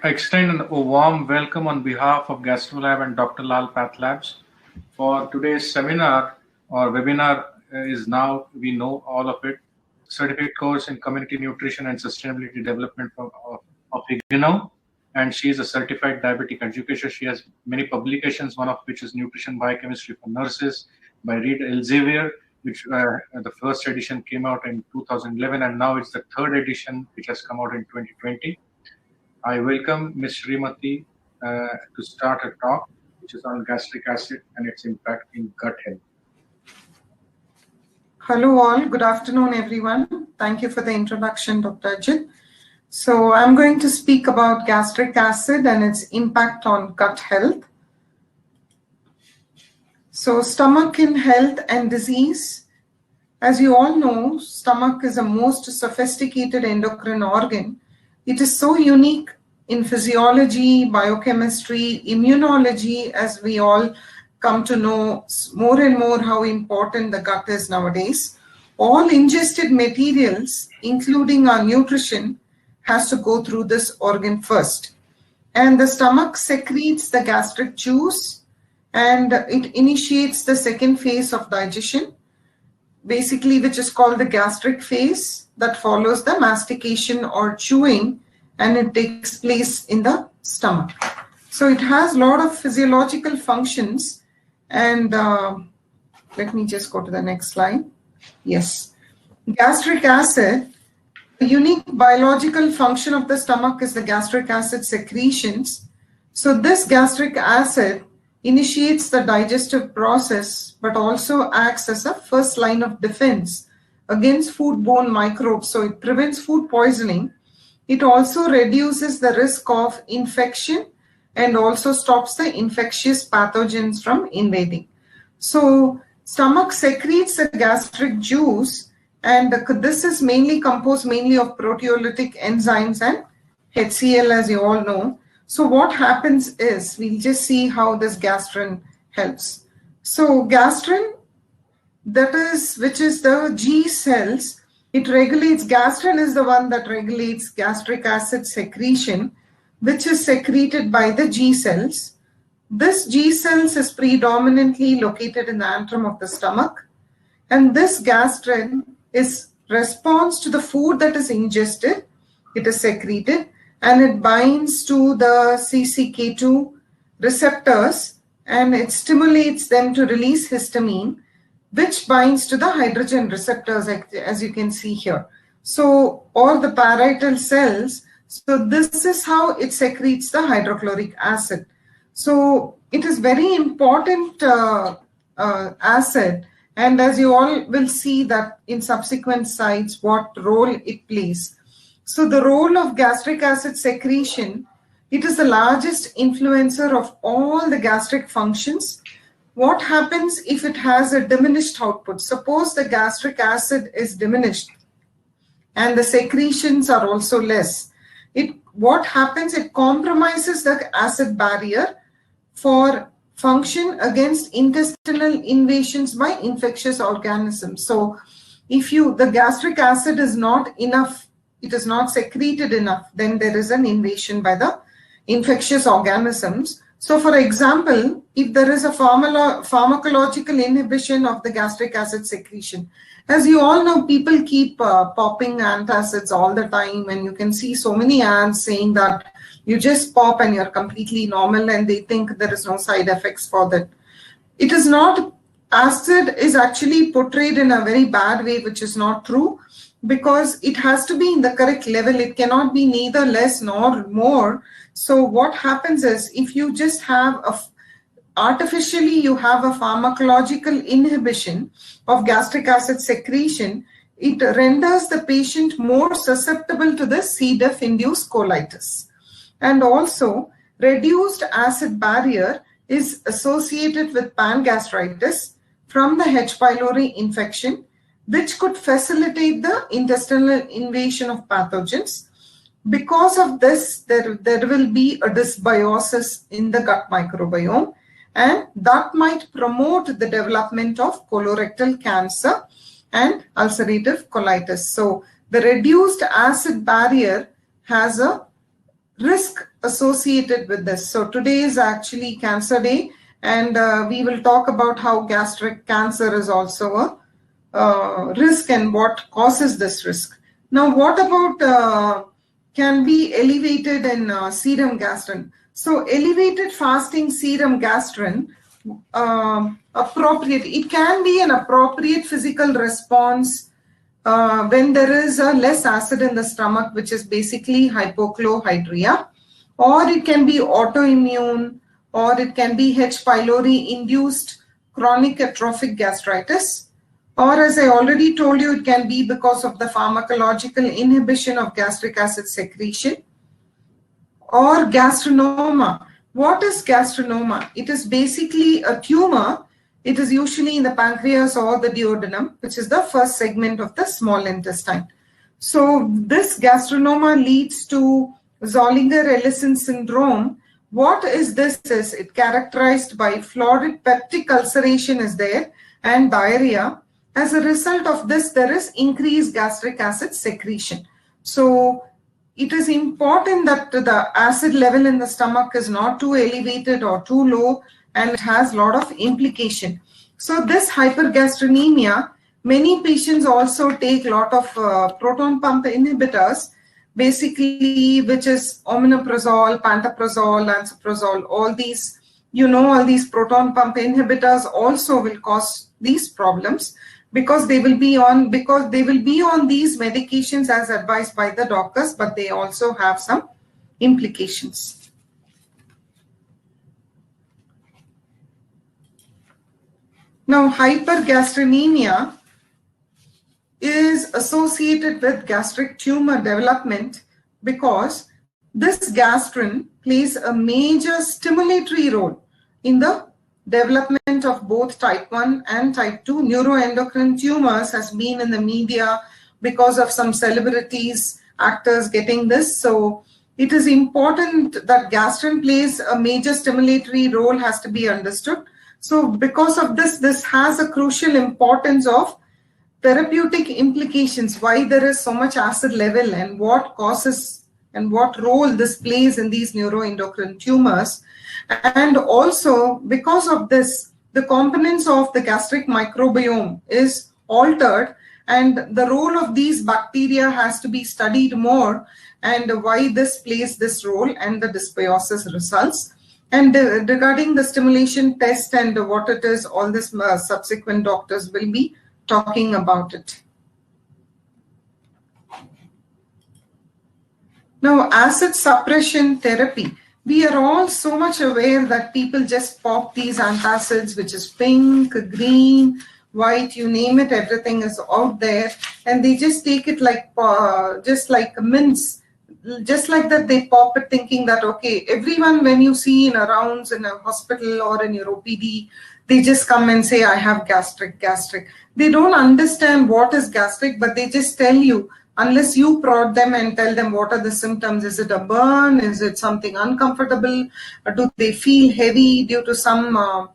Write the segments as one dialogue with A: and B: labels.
A: extend a warm welcome on behalf of GastroLab and Dr. Lal Path Labs for today's seminar or webinar is now, we know all of it, certificate course in community nutrition and sustainability development of IGNOU, and she is a certified diabetic educator. She has many publications, one of which is Nutrition Biochemistry for Nurses by Reed Elsevier, which the first edition came out in 2011, and now it's the third edition which has come out in 2020. I welcome Ms. Srimati to start her talk, which is on gastric acid and its impact in gut health.
B: Hello all, good afternoon everyone. Thank you for the introduction, Dr. Ajit. So I'm going to speak about gastric acid and its impact on gut health. So stomach in health and disease. As you all know, stomach is the most sophisticated endocrine organ. It is so unique in physiology, biochemistry, immunology, as we all come to know more and more how important the gut is nowadays. All ingested materials, including our nutrition, has to go through this organ first. And the stomach secretes the gastric juice and it initiates the second phase of digestion, basically which is called the gastric phase, that follows the mastication or chewing, and it takes place in the stomach. So it has a lot of physiological functions, and let me just go to the next slide. Yes, gastric acid, the unique biological function of the stomach is the gastric acid secretions. So this gastric acid initiates the digestive process, but also acts as a first line of defense against foodborne microbes. So it prevents food poisoning. It also reduces the risk of infection and also stops the infectious pathogens from invading. So stomach secretes the gastric juice, and this is mainly composed of proteolytic enzymes and HCl, as you all know. So what happens is, we'll just see how this gastrin helps. So gastrin, which is the G cells, it regulates, gastrin is the one that regulates gastric acid secretion, which is secreted by the G cells. This G cells is predominantly located in the antrum of the stomach, and this gastrin responds to the food that is ingested, it is secreted, and it binds to the CCK2 receptors, and it stimulates them to release histamine, which binds to the hydrogen receptors, as you can see here. So all the parietal cells, so this is how it secretes the hydrochloric acid. So it is very important acid, and as you all will see that in subsequent slides what role it plays. So the role of gastric acid secretion, it is the largest influencer of all the gastric functions. What happens if it has a diminished output? Suppose the gastric acid is diminished and the secretions are also less. What happens? It compromises the acid barrier for function against intestinal invasions by infectious organisms. So if the gastric acid is not enough, it is not secreted enough, then there is an invasion by the infectious organisms. So for example, if there is a pharmacological inhibition of the gastric acid secretion, as you all know, people keep popping antacids all the time, and you can see so many ads saying that you just pop and you're completely normal, and they think there is no side effects for that. It is not. Acid is actually portrayed in a very bad way, which is not true, because it has to be in the correct level. It cannot be neither less nor more. So what happens is, if you just have artificially you have a pharmacological inhibition of gastric acid secretion, it renders the patient more susceptible to the C. diff-induced colitis. And also, reduced acid barrier is associated with pangastritis from the H. pylori infection, which could facilitate the intestinal invasion of pathogens. Because of this, there will be a dysbiosis in the gut microbiome, and that might promote the development of colorectal cancer and ulcerative colitis. So the reduced acid barrier has a risk associated with this. So today is actually Cancer Day, and we will talk about how gastric cancer is also a risk and what causes this risk. Now, what about can be elevated in serum gastrin? So elevated fasting serum gastrin, appropriate, it can be an appropriate physical response when there is less acid in the stomach, which is basically hypochlorhydria, or it can be autoimmune, or it can be H. pylori induced chronic atrophic gastritis, or as I already told you, it can be because of the pharmacological inhibition of gastric acid secretion, or gastrinoma. What is gastrinoma? It is basically a tumor. It is usually in the pancreas or the duodenum, which is the first segment of the small intestine. So this gastrinoma leads to Zollinger-Ellison syndrome. What is this? Is it characterized by florid peptic ulceration is there and diarrhea. As a result of this, there is increased gastric acid secretion. So it is important that the acid level in the stomach is not too elevated or too low, and it has a lot of implication. So this hypergastrinemia, many patients also take a lot of proton pump inhibitors, basically, which is omeprazole, pantoprazole, lansoprazole, all these, all these proton pump inhibitors also will cause these problems because they will be on these medications as advised by the doctors, but they also have some implications. Now, hypergastrinemia is associated with gastric tumor development because this gastrin plays a major stimulatory role in the development of both type 1 and type 2 neuroendocrine tumors. Has been in the media because of some celebrities, actors getting this. So it is important that gastrin plays a major stimulatory role, has to be understood. So because of this, this has a crucial importance of therapeutic implications, why there is so much acid level and what causes and what role this plays in these neuroendocrine tumors. And also because of this, the components of the gastric microbiome is altered, and the role of these bacteria has to be studied more, and why this plays this role and the dysbiosis results. And regarding the stimulation test and what it is, all this subsequent doctors will be talking about it. Now, acid suppression therapy. We are all so much aware that people just pop these antacids, which is pink, green, white, you name it, everything is out there. And they just take it like, just like mints, just like that they pop it thinking that, okay, everyone when you see in a rounds in a hospital or in your OPD, they just come and say, I have gastric. They don't understand what is gastric, but they just tell you, unless you prod them and tell them what are the symptoms. Is it a burn? Is it something uncomfortable? Or do they feel heavy due to some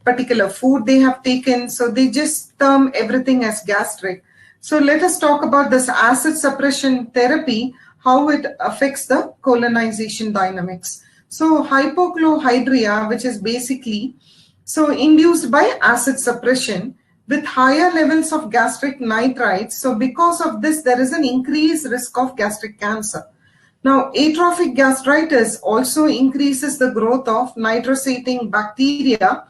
B: particular food they have taken? So they just term everything as gastric. So let us talk about this acid suppression therapy, how it affects the colonization dynamics. So hypochlorhydria, which is basically induced by acid suppression with higher levels of gastric nitrites. So because of this, there is an increased risk of gastric cancer. Now, atrophic gastritis also increases the growth of nitrosating bacteria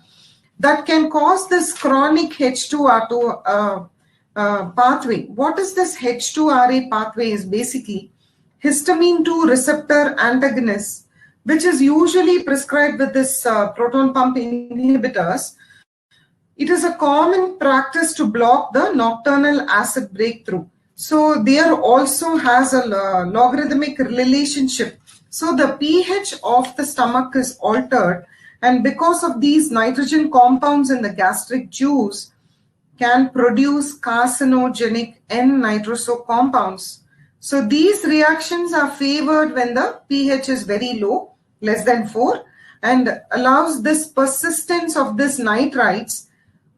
B: that can cause this chronic H2R2 pathway. What is this H2RA pathway? Is basically histamine 2 receptor antagonist, which is usually prescribed with this proton pump inhibitors. It is a common practice to block the nocturnal acid breakthrough. So there also has a logarithmic relationship. So the pH of the stomach is altered, and because of these nitrogen compounds in the gastric juice can produce carcinogenic N-nitroso compounds. So these reactions are favored when the pH is very low, less than 4, and allows this persistence of this nitrites.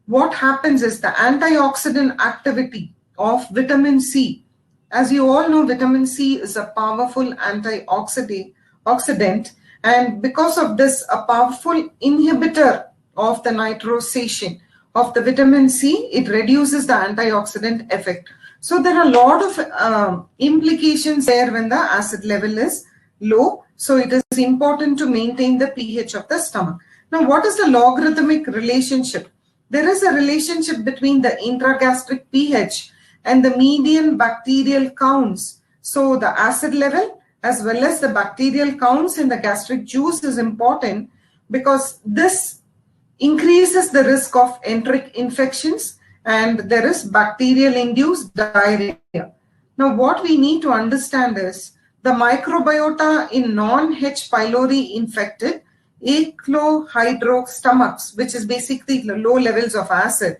B: What happens is the antioxidant activity of vitamin C. As you all know, vitamin C is a powerful antioxidant antioxidant, and because of this, a powerful inhibitor of the nitrosation of the vitamin C. It reduces the antioxidant effect. So there are a lot of implications there when the acid level is low. So it is important to maintain the pH of the stomach. Now, what is the logarithmic relationship? There is a relationship between the intragastric pH and the median bacterial counts. So the acid level as well as the bacterial counts in the gastric juice is important, because this increases the risk of enteric infections and there is bacterial induced diarrhea. Now, what we need to understand is the microbiota in non-H. pylori infected eclohydro stomachs, which is basically low levels of acid,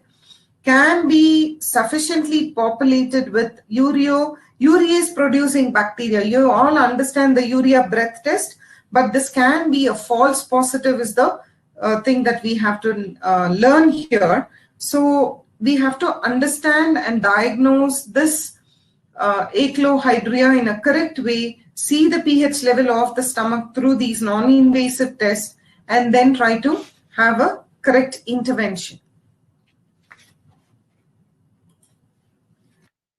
B: can be sufficiently populated with urease producing bacteria. You all understand the urea breath test, but this can be a false positive is the thing that we have to learn here. So we have to understand and diagnose this eclohydria in a correct way, see the pH level of the stomach through these non-invasive tests, and then try to have a correct intervention.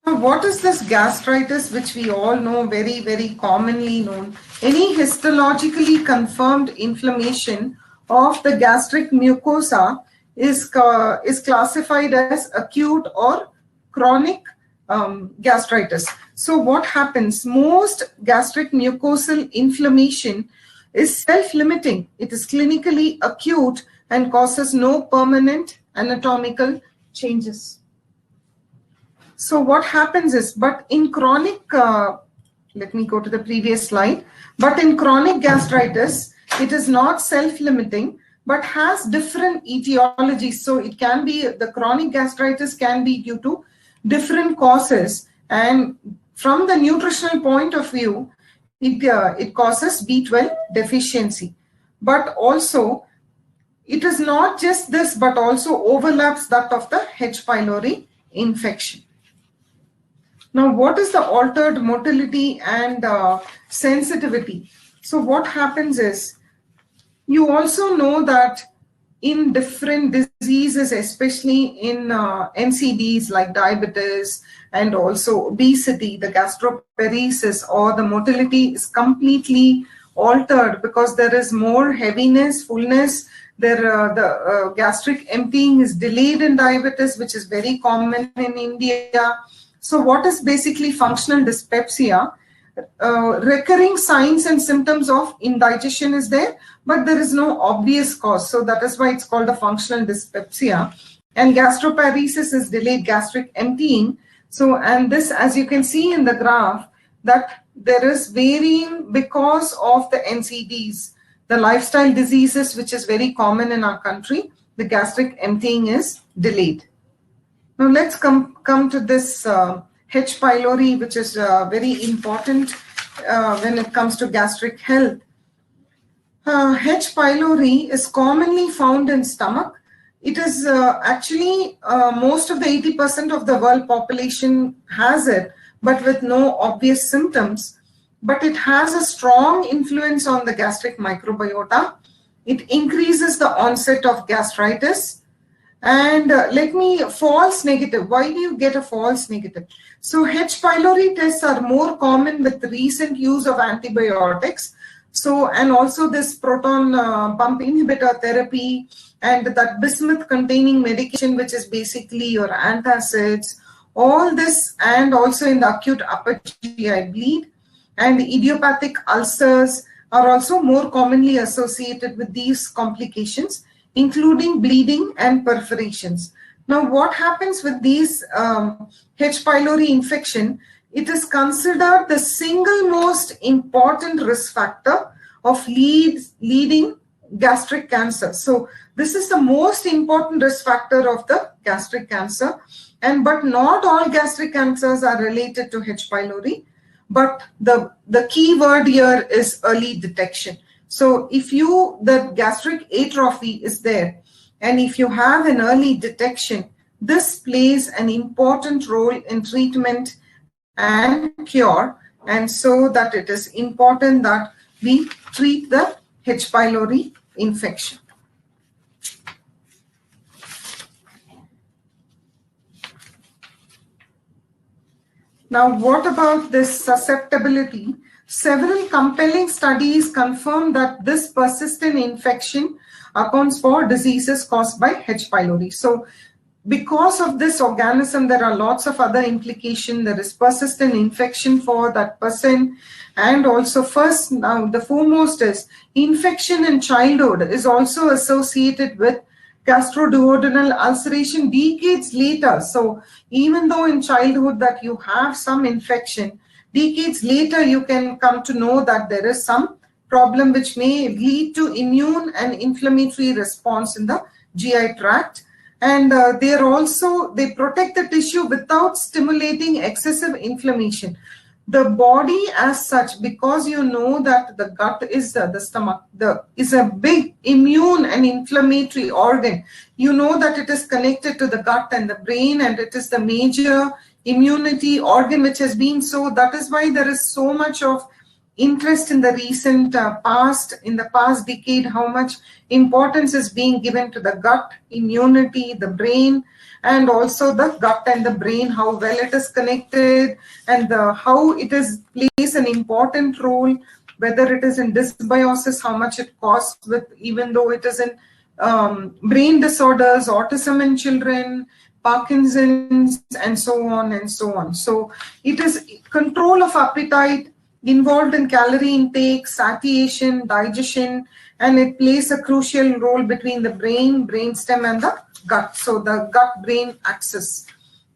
B: Now, what is this gastritis, which we all know, very, very commonly known? Any histologically confirmed inflammation of the gastric mucosa is classified as acute or chronic gastritis. So what happens? Most gastric mucosal inflammation is self-limiting. It is clinically acute and causes no permanent anatomical changes. So what happens is, but in chronic, let me go to the previous slide, but in chronic gastritis, it is not self-limiting, but has different etiologies. So it can be, the chronic gastritis can be due to different causes, and from the nutritional point of view, it causes B12 deficiency. But also, it is not just this, but also overlaps that of the H. pylori infection. Now, what is the altered motility and sensitivity? So what happens is, you also know that in different diseases, especially in NCDs like diabetes and also obesity, the gastroparesis or the motility is completely altered because there is more heaviness, fullness. The gastric emptying is delayed in diabetes, which is very common in India. So what is basically functional dyspepsia? Recurring signs and symptoms of indigestion is there, but there is no obvious cause. So that is why it's called a functional dyspepsia. And gastroparesis is delayed gastric emptying. So, and this, as you can see in the graph, that there is varying because of the NCDs, the lifestyle diseases, which is very common in our country, the gastric emptying is delayed. Now let's come to this H. pylori, which is very important when it comes to gastric health. H. pylori is commonly found in stomach. It is actually most of the 80% of the world population has it, but with no obvious symptoms. But it has a strong influence on the gastric microbiota. It increases the onset of gastritis. And false negative. Why do you get a false negative? So H. pylori tests are more common with recent use of antibiotics. So, and also this proton pump inhibitor therapy and that bismuth containing medication, which is basically your antacids, all this, and also in the acute upper GI bleed and idiopathic ulcers are also more commonly associated with these complications, including bleeding and perforations. Now, what happens with these H. pylori infection? It is considered the single most important risk factor of leading gastric cancer. So this is the most important risk factor of the gastric cancer. But not all gastric cancers are related to H. pylori. But the key word here is early detection. So if the gastric atrophy is there, and if you have an early detection, this plays an important role in treatment and cure. And so that it is important that we treat the H. pylori infection. Now, what about this susceptibility? Several compelling studies confirm that this persistent infection accounts for diseases caused by H. pylori. So, because of this organism, there are lots of other implications. There is persistent infection for that person. And also first, now the foremost is infection in childhood is also associated with gastroduodenal ulceration decades later. So even though in childhood that you have some infection, decades later you can come to know that there is some problem which may lead to immune and inflammatory response in the GI tract. And they protect the tissue without stimulating excessive inflammation. The body as such, because you know that the gut is the stomach, is a big immune and inflammatory organ. You know that it is connected to the gut and the brain, and it is the major immunity organ which has been so. That is why there is so much of interest in the recent in the past decade, how much importance is being given to the gut, immunity, the brain, and also the gut and the brain, how well it is connected, and how it plays an important role, whether it is in dysbiosis, how much it costs with, even though it is in brain disorders, autism in children, Parkinson's, and so on and so on. So it is control of appetite, involved in calorie intake, satiation, digestion, and it plays a crucial role between the brain, brainstem, and the gut. So the gut-brain axis.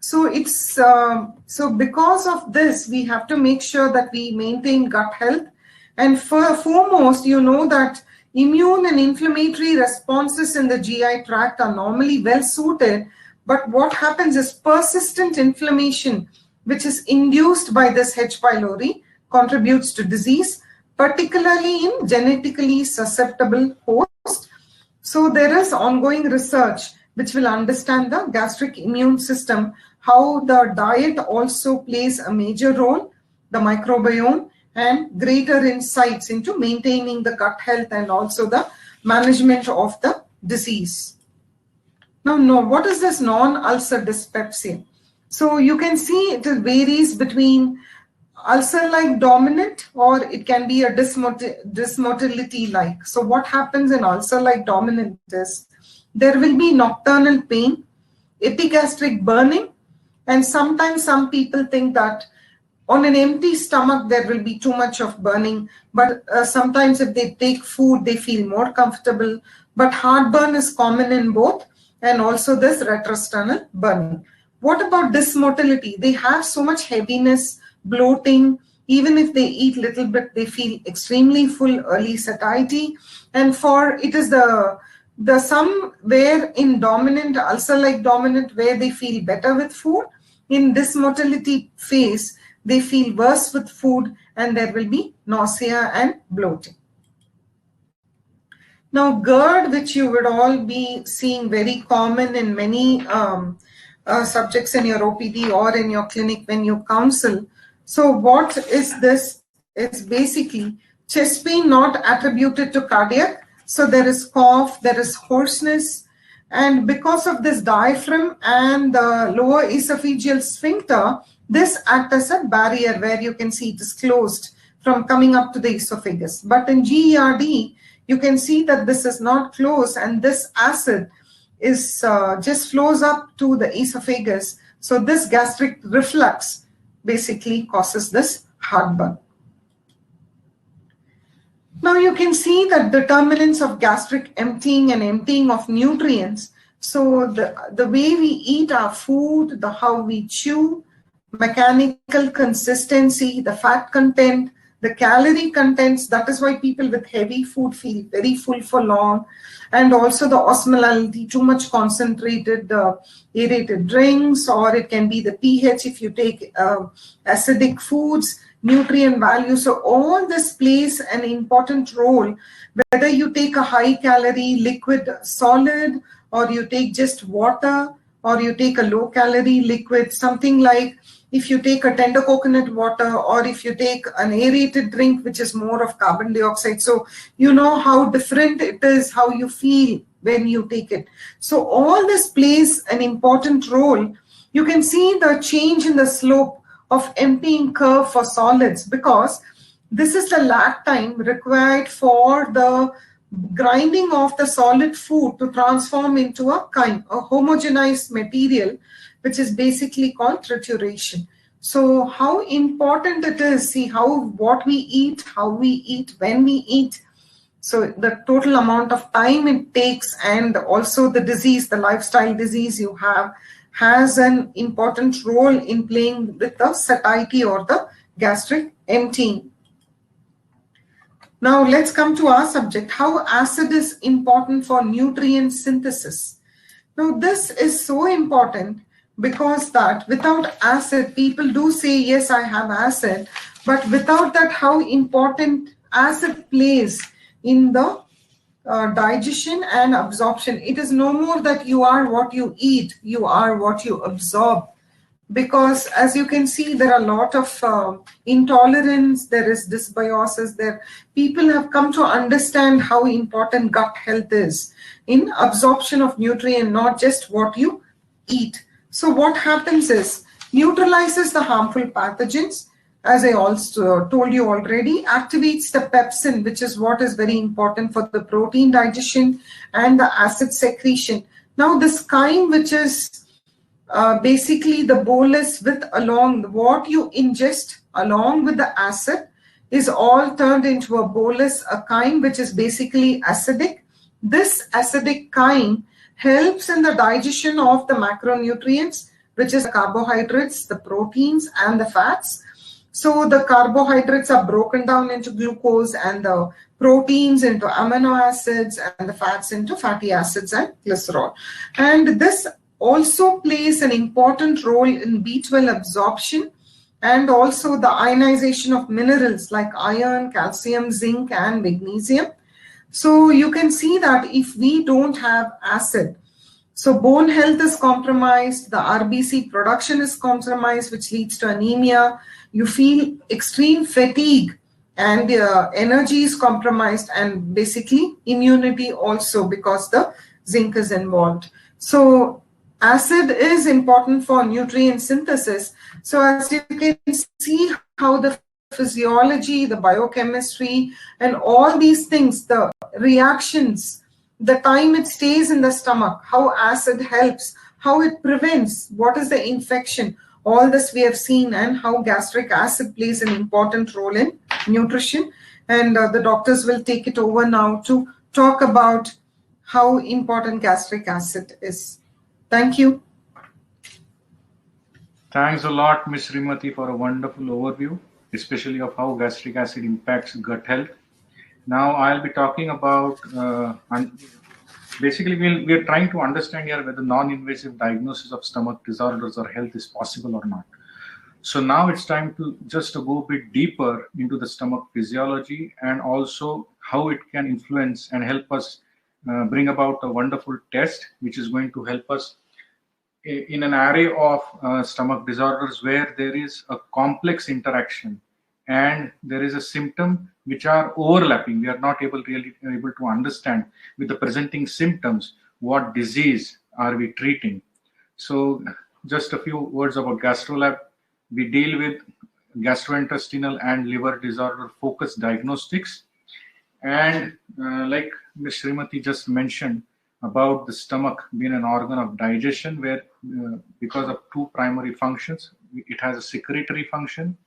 B: So it's so because of this, we have to make sure that we maintain gut health. And foremost, you know that immune and inflammatory responses in the GI tract are normally well suited. But what happens is persistent inflammation, which is induced by this H. pylori, contributes to disease, particularly in genetically susceptible hosts. So there is ongoing research which will understand the gastric immune system, how the diet also plays a major role, the microbiome, and greater insights into maintaining the gut health and also the management of the disease. Now, what is this non-ulcer dyspepsia? So you can see it varies between ulcer-like dominant, or it can be a dysmotility-like. So what happens in ulcer-like dominant is there will be nocturnal pain, epigastric burning, and sometimes some people think that on an empty stomach there will be too much of burning, but sometimes if they take food they feel more comfortable. But heartburn is common in both, and also this retrosternal burning. What about dysmotility? They have so much heaviness, bloating. Even if they eat little bit, they feel extremely full, early satiety. And it is the somewhere in dominant, ulcer-like dominant, where they feel better with food. In dysmotility phase, they feel worse with food, and there will be nausea and bloating. Now, GERD, which you would all be seeing very common in many subjects in your OPD or in your clinic when you counsel. So what is this? It's basically chest pain not attributed to cardiac. So there is cough, there is hoarseness, and because of this diaphragm and the lower esophageal sphincter, this acts as a barrier where you can see it is closed from coming up to the esophagus. But in GERD, you can see that this is not closed, and this acid is just flows up to the esophagus. So this gastric reflux basically causes this heartburn. Now you can see that determinants of gastric emptying and emptying of nutrients. So the way we eat our food, how we chew, mechanical consistency, the fat content, the calorie contents. That is why people with heavy food feel very full for long. And also the osmolality, too much concentrated aerated drinks, or it can be the pH if you take acidic foods, nutrient value. So all this plays an important role, whether you take a high calorie liquid solid, or you take just water, or you take a low calorie liquid, something like if you take a tender coconut water, or if you take an aerated drink, which is more of carbon dioxide. So you know how different it is, how you feel when you take it. So all this plays an important role. You can see the change in the slope of emptying curve for solids, because this is the lag time required for the grinding of the solid food to transform into a homogenized material, which is basically called trituration. So how important it is, see what we eat, how we eat, when we eat. So the total amount of time it takes, and also the disease, the lifestyle disease you have, has an important role in playing with the satiety or the gastric emptying. Now let's come to our subject, how acid is important for nutrient synthesis. Now this is so important because that without acid, people do say, yes, I have acid, but without that, how important acid plays in the digestion and absorption. It is no more that you are what you eat, you are what you absorb. Because as you can see, there are a lot of intolerance, there is dysbiosis there. People have come to understand how important gut health is in absorption of nutrient, not just what you eat. So what happens is, neutralizes the harmful pathogens, as I also told you already, activates the pepsin, which is what is very important for the protein digestion and the acid secretion. Now this chyme, which is basically the bolus with along what you ingest along with the acid, is all turned into a bolus, a chyme which is basically acidic. This acidic chyme helps in the digestion of the macronutrients, which is the carbohydrates, the proteins, and the fats. So the carbohydrates are broken down into glucose, and the proteins into amino acids, and the fats into fatty acids and glycerol. And this also plays an important role in B12 absorption, and also the ionization of minerals like iron, calcium, zinc, and magnesium. So you can see that if we don't have acid, so bone health is compromised, the RBC production is compromised, which leads to anemia. You feel extreme fatigue, and energy is compromised, and basically immunity also, because the zinc is involved. So acid is important for nutrient synthesis. So as you can see how the physiology, the biochemistry, and all these things, the reactions, the time it stays in the stomach, how acid helps, how it prevents, what is the infection, all this we have seen, and how gastric acid plays an important role in nutrition. And the doctors will take it over now to talk about how important gastric acid is. Thank you.
A: Thanks a lot, Ms. Srimati, for a wonderful overview, especially of how gastric acid impacts gut health. Now I'll be talking about, basically we are trying to understand here whether non-invasive diagnosis of stomach disorders or health is possible or not. So now it's time to just go a bit deeper into the stomach physiology, and also how it can influence and help us bring about a wonderful test, which is going to help us in an array of stomach disorders where there is a complex interaction and there is a symptom which are overlapping. We are not really able to understand with the presenting symptoms what disease are we treating. So just a few words about GastroLab. We deal with gastrointestinal and liver disorder focused diagnostics. And like Ms. Srimati just mentioned about the stomach being an organ of digestion, where because of two primary functions, it has a secretory function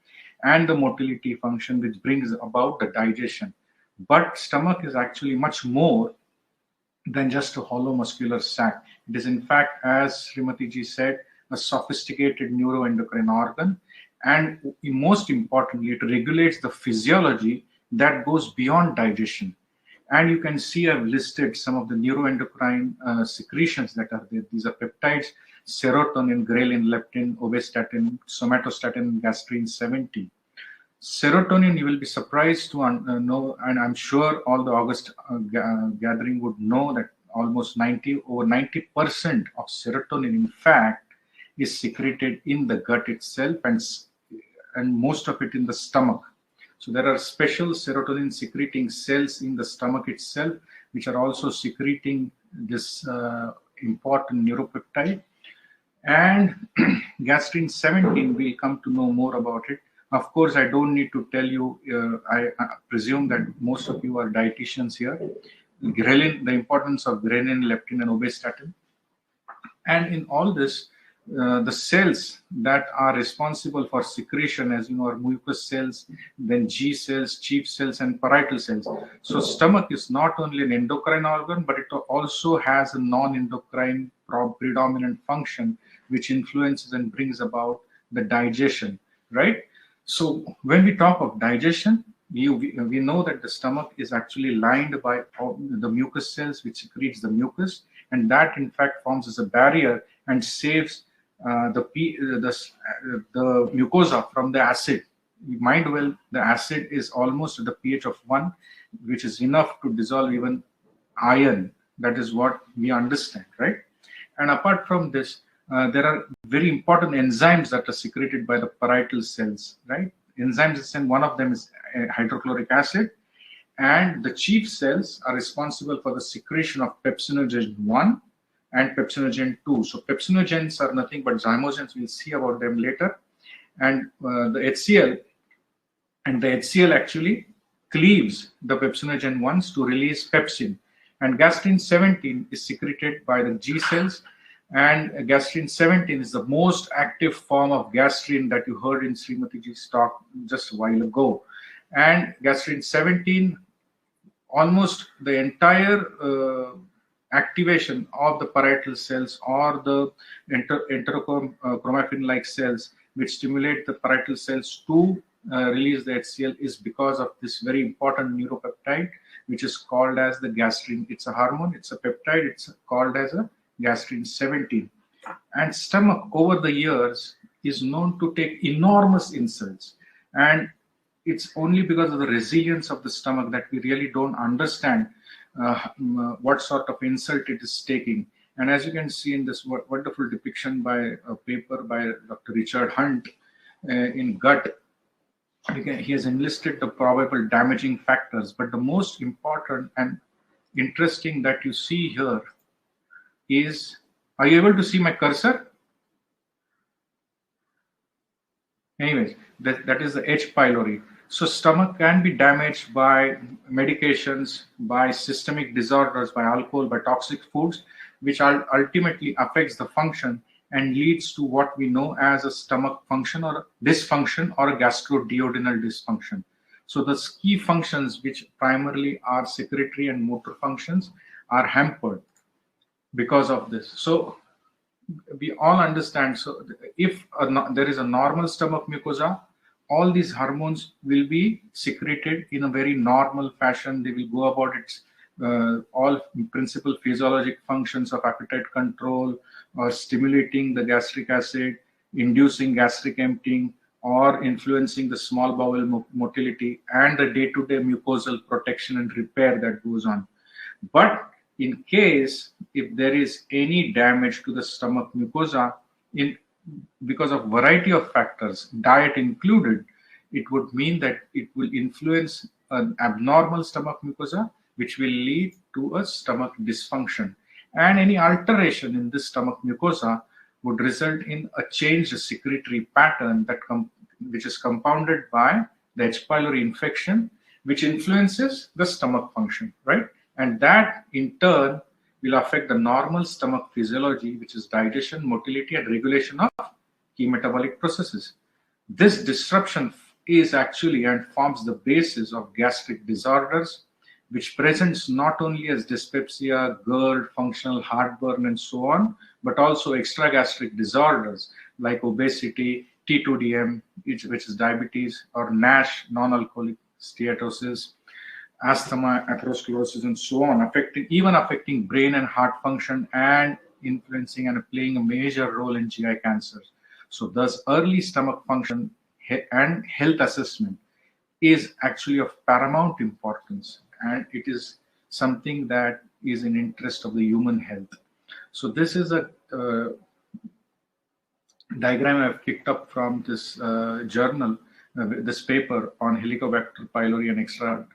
A: and the motility function, which brings about the digestion. But stomach is actually much more than just a hollow muscular sac. It is in fact, as Srimati ji said, a sophisticated neuroendocrine organ, and most importantly, it regulates the physiology that goes beyond digestion. And you can see I've listed some of the neuroendocrine secretions that are there. These are peptides: serotonin, ghrelin, leptin, ovastatin, somatostatin, gastrin 70. Serotonin, you will be surprised to know, and I'm sure all the August gathering would know that almost over 90% of serotonin, in fact, is secreted in the gut itself, and most of it in the stomach. So there are special serotonin secreting cells in the stomach itself, which are also secreting this important neuropeptide. And gastrin 17, we'll come to know more about it. Of course, I don't need to tell you, I presume that most of you are dietitians here. Ghrelin, the importance of ghrelin, leptin, and obestatin. And in all this, the cells that are responsible for secretion, as you know, are mucous cells, then G cells, chief cells, and parietal cells. So stomach is not only an endocrine organ, but it also has a non-endocrine predominant function, which influences and brings about the digestion, right? So when we talk of digestion, we know that the stomach is actually lined by the mucous cells, which secretes the mucus, and that in fact forms as a barrier and saves the mucosa from the acid. Mind well, the acid is almost at the pH of 1, which is enough to dissolve even iron. That is what we understand, right? And apart from this, there are very important enzymes that are secreted by the parietal cells, right? Enzymes, and one of them is hydrochloric acid, and the chief cells are responsible for the secretion of pepsinogen 1 and pepsinogen 2. So pepsinogens are nothing but zymogens. We'll see about them later. And the HCl, actually cleaves the pepsinogen 1s to release pepsin. And gastrin 17 is secreted by the G cells. And gastrin 17 is the most active form of gastrin that you heard in Srimati Ji's talk just a while ago. And gastrin 17, almost the entire activation of the parietal cells or the enterochromaffin-like cells, which stimulate the parietal cells to release the HCl, is because of this very important neuropeptide, which is called as the gastrin. It's a hormone, it's a peptide, it's called as a gastrin 17. And stomach over the years is known to take enormous insults, and it's only because of the resilience of the stomach that we really don't understand what sort of insult it is taking. And as you can see in this wonderful depiction by a paper by Dr. Richard Hunt in Gut, he has enlisted the probable damaging factors, but the most important and interesting that you see here is, are you able to see my cursor? Anyways, that is the H. pylori. So stomach can be damaged by medications, by systemic disorders, by alcohol, by toxic foods, which ultimately affects the function and leads to what we know as a stomach function or dysfunction or a gastroduodenal dysfunction. So the key functions, which primarily are secretory and motor functions, are hampered because of this. So we all understand. So if there is a normal stomach mucosa, all these hormones will be secreted in a very normal fashion. They will go about its all principal physiologic functions of appetite control, or stimulating the gastric acid, inducing gastric emptying, or influencing the small bowel motility and the day-to-day mucosal protection and repair that goes on. But in case if there is any damage to the stomach mucosa because of variety of factors, diet included, it would mean that it will influence an abnormal stomach mucosa, which will lead to a stomach dysfunction. And any alteration in this stomach mucosa would result in a changed secretory pattern which is compounded by the H. pylori infection, which influences the stomach function, right? And that in turn will affect the normal stomach physiology, which is digestion, motility, and regulation of key metabolic processes. This disruption is actually and forms the basis of gastric disorders, which presents not only as dyspepsia, GERD, functional heartburn, and so on, but also extragastric disorders like obesity, T2DM, which is diabetes, or NASH, non-alcoholic steatosis, asthma, atherosclerosis, and so on, affecting brain and heart function, and influencing and playing a major role in GI cancers. So thus early stomach function and health assessment is actually of paramount importance, and it is something that is in interest of the human health. So this is a diagram I've picked up from this journal, this paper on Helicobacter pylori and extra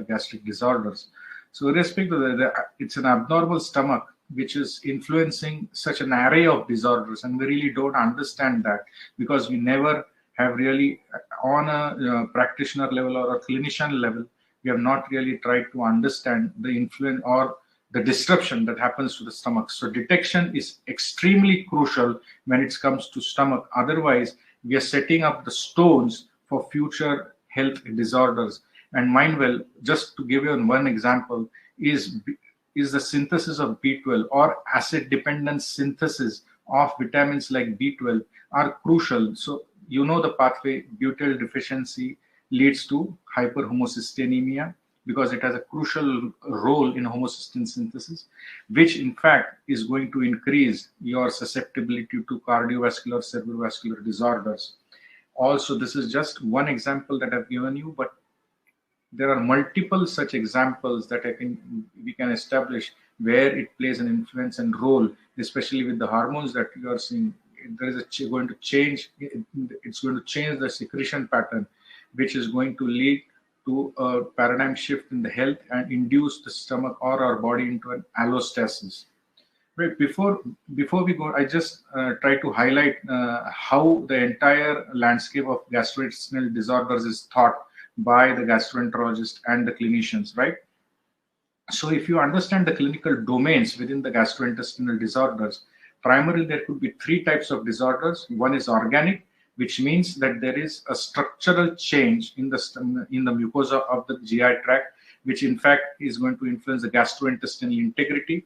A: gastric disorders. So irrespective of it's an abnormal stomach which is influencing such an array of disorders, and we really don't understand that because we never have really, on a practitioner level or a clinician level, we have not really tried to understand the influence or the disruption that happens to the stomach. So detection is extremely crucial when it comes to stomach. Otherwise, we are setting up the stones for future health disorders. And mind well, just to give you one example, is the synthesis of B12 or acid-dependent synthesis of vitamins like B12 are crucial. So you know the pathway. Butyl deficiency leads to hyperhomocysteine because it has a crucial role in homocysteine synthesis, which in fact is going to increase your susceptibility to cardiovascular, cerebrovascular disorders. Also, this is just one example that I've given you, but there are multiple such examples that I think we can establish where it plays an influence and role, especially with the hormones that you are seeing. There is going to change. It's going to change the secretion pattern, which is going to lead to a paradigm shift in the health and induce the stomach or our body into an allostasis. Right, before we go, I just try to highlight how the entire landscape of gastrointestinal disorders is thought by the gastroenterologist and the clinicians, right? So if you understand the clinical domains within the gastrointestinal disorders, primarily there could be three types of disorders. One is organic, which means that there is a structural change in the mucosa of the GI tract, which in fact is going to influence the gastrointestinal integrity.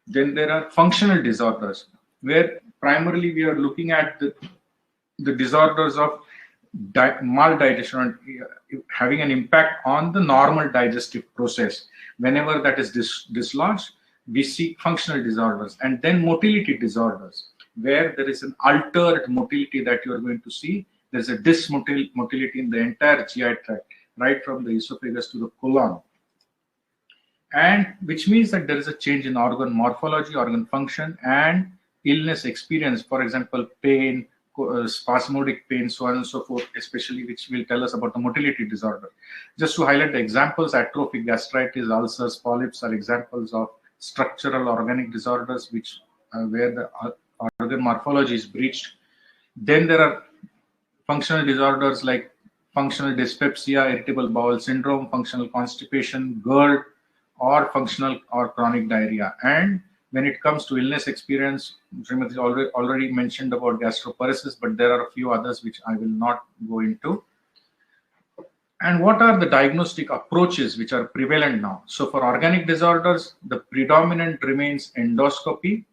A: Then there are functional disorders, where primarily we are looking at the disorders of maldigestion, having an impact on the normal digestive process. Whenever that is dislodged, we see functional disorders. And then motility disorders, where there is an altered motility that you are going to see. There's a dysmotility in the entire GI tract, right from the esophagus to the colon. And which means that there is a change in organ morphology, organ function, and illness experience. For example, pain, spasmodic pain, so on and so forth, especially which will tell us about the motility disorder. Just to highlight the examples, atrophic gastritis, ulcers, polyps are examples of structural organic disorders which where the organ morphology is breached. Then there are functional disorders like functional dyspepsia, irritable bowel syndrome, functional constipation, GERD, or functional or chronic diarrhea. And when it comes to illness experience, Srimati already mentioned about gastroparesis, but there are a few others which I will not go into. And what are the diagnostic approaches which are prevalent now? So for organic disorders, the predominant remains endoscopy.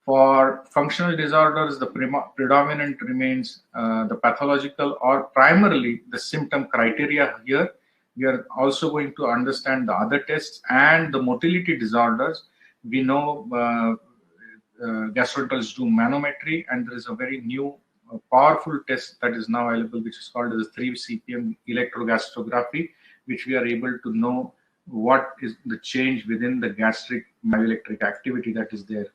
A: For functional disorders, the predominant remains the pathological or primarily the symptom criteria here. We are also going to understand the other tests and the motility disorders. We know gastroenterologists do manometry, and there is a very new powerful test that is now available, which is called as 3 CPM electrogastrography, which we are able to know what is the change within the gastric bioelectric activity that is there.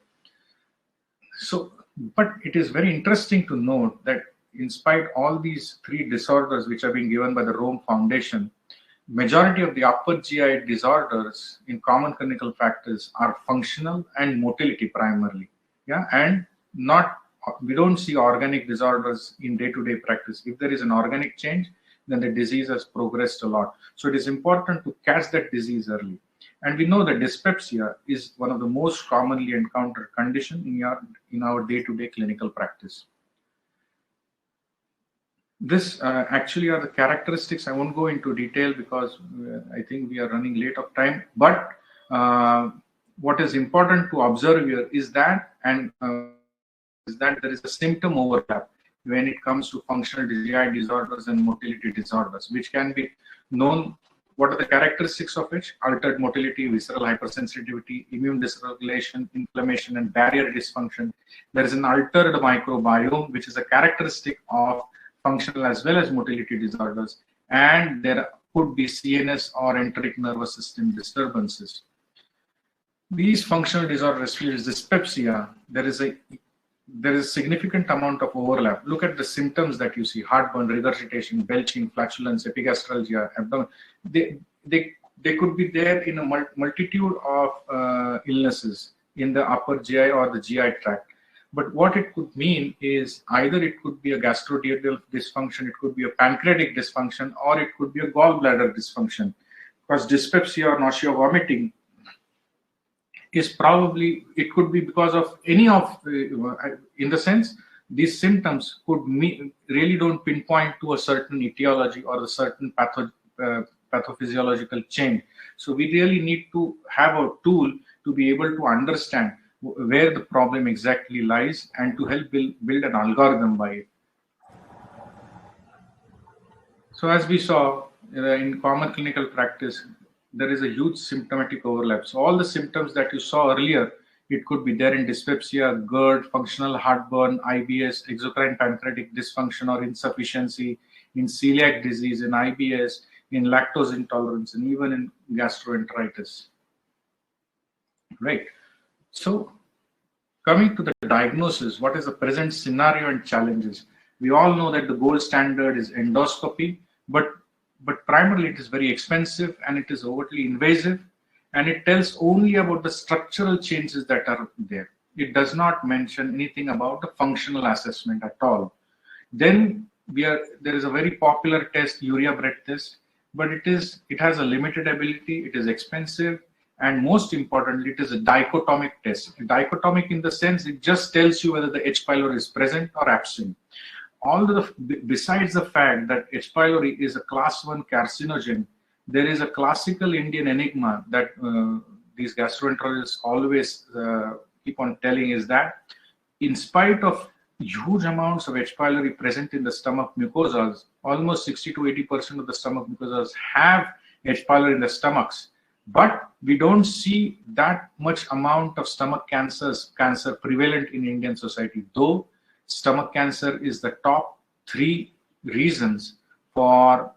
A: So, but it is very interesting to note that in spite all these three disorders which have been given by the Rome Foundation, majority of the upper GI disorders in common clinical practice are functional and motility primarily. Yeah, and we don't see organic disorders in day-to-day practice. If there is an organic change, then the disease has progressed a lot. So it is important to catch that disease early. And we know that dyspepsia is one of the most commonly encountered conditions in our day-to-day clinical practice. This actually are the characteristics. I won't go into detail because I think we are running late of time. But what is important to observe here is that there is a symptom overlap when it comes to functional GI disorders and motility disorders, which can be known. What are the characteristics of which? Altered motility, visceral hypersensitivity, immune dysregulation, inflammation, and barrier dysfunction. There is an altered microbiome, which is a characteristic of functional as well as motility disorders. And there could be CNS or enteric nervous system disturbances. These functional disorders, especially dyspepsia, there is a significant amount of overlap. Look at the symptoms that you see: heartburn, regurgitation, belching, flatulence, epigastralgia, abdomen. They could be there in a multitude of illnesses in the upper GI or the GI tract. But what it could mean is either it could be a gastroduodenal dysfunction, it could be a pancreatic dysfunction, or it could be a gallbladder dysfunction. Because dyspepsia or nausea, vomiting is probably, it could be because of any of, in the sense, these symptoms could really don't pinpoint to a certain etiology or a certain pathophysiological change. So we really need to have a tool to be able to understand where the problem exactly lies and to help build an algorithm by it. So as we saw in common clinical practice, there is a huge symptomatic overlap. So all the symptoms that you saw earlier, it could be there in dyspepsia, GERD, functional heartburn, IBS, exocrine pancreatic dysfunction or insufficiency, in celiac disease, in IBS, in lactose intolerance, and even in gastroenteritis. Right. So coming to the diagnosis, what is the present scenario and challenges? We all know that the gold standard is endoscopy, but primarily it is very expensive and it is overtly invasive, and it tells only about the structural changes that are there. It does not mention anything about the functional assessment at all. Then there is a very popular test, urea breath test, but it has a limited ability, it is expensive, and most importantly, it is a dichotomic test. Dichotomic in the sense it just tells you whether the H. pylori is present or absent. Besides the fact that H. pylori is a class 1 carcinogen, there is a classical Indian enigma that these gastroenterologists always keep on telling, is that in spite of huge amounts of H. pylori present in the stomach mucosas, almost 60 to 80% of the stomach mucosas have H. pylori in the stomachs, but we don't see that much amount of stomach cancer prevalent in Indian society, though stomach cancer is the top 3 reasons for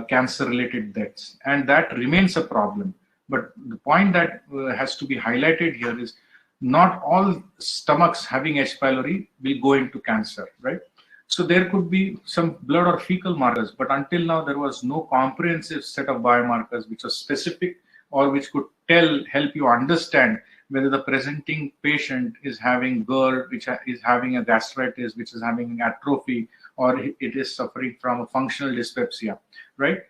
A: cancer-related deaths, and that remains a problem. But the point that has to be highlighted here is not all stomachs having H. pylori will go into cancer, right? So there could be some blood or fecal markers, but until now there was no comprehensive set of biomarkers which are specific or which could help you understand whether the presenting patient is having GERD, which is having a gastritis, which is having atrophy, or it is suffering from a functional dyspepsia, right?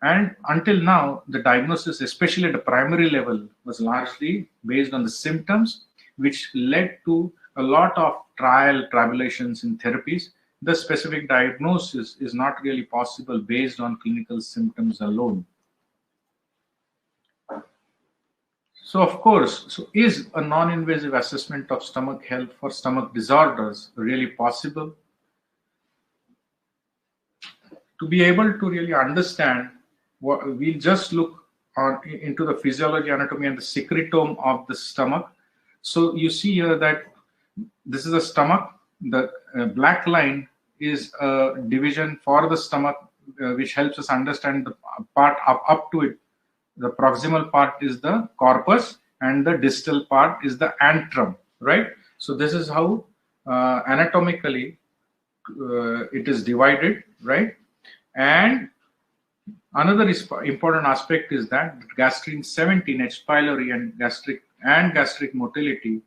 A: And until now, the diagnosis, especially at the primary level, was largely based on the symptoms, which led to a lot of tribulations in therapies. The specific diagnosis is not really possible based on clinical symptoms alone. So of course, is a non-invasive assessment of stomach health for stomach disorders really possible? To be able to really understand, we'll just look into the physiology, anatomy, and the secretome of the stomach. So you see here that this is a stomach. The black line is a division for the stomach, which helps us understand the part up to it. The proximal part is the corpus and the distal part is the antrum, right? So this is how anatomically it is divided, right? And another important aspect is that gastrin 17, H. pylori, and gastric motility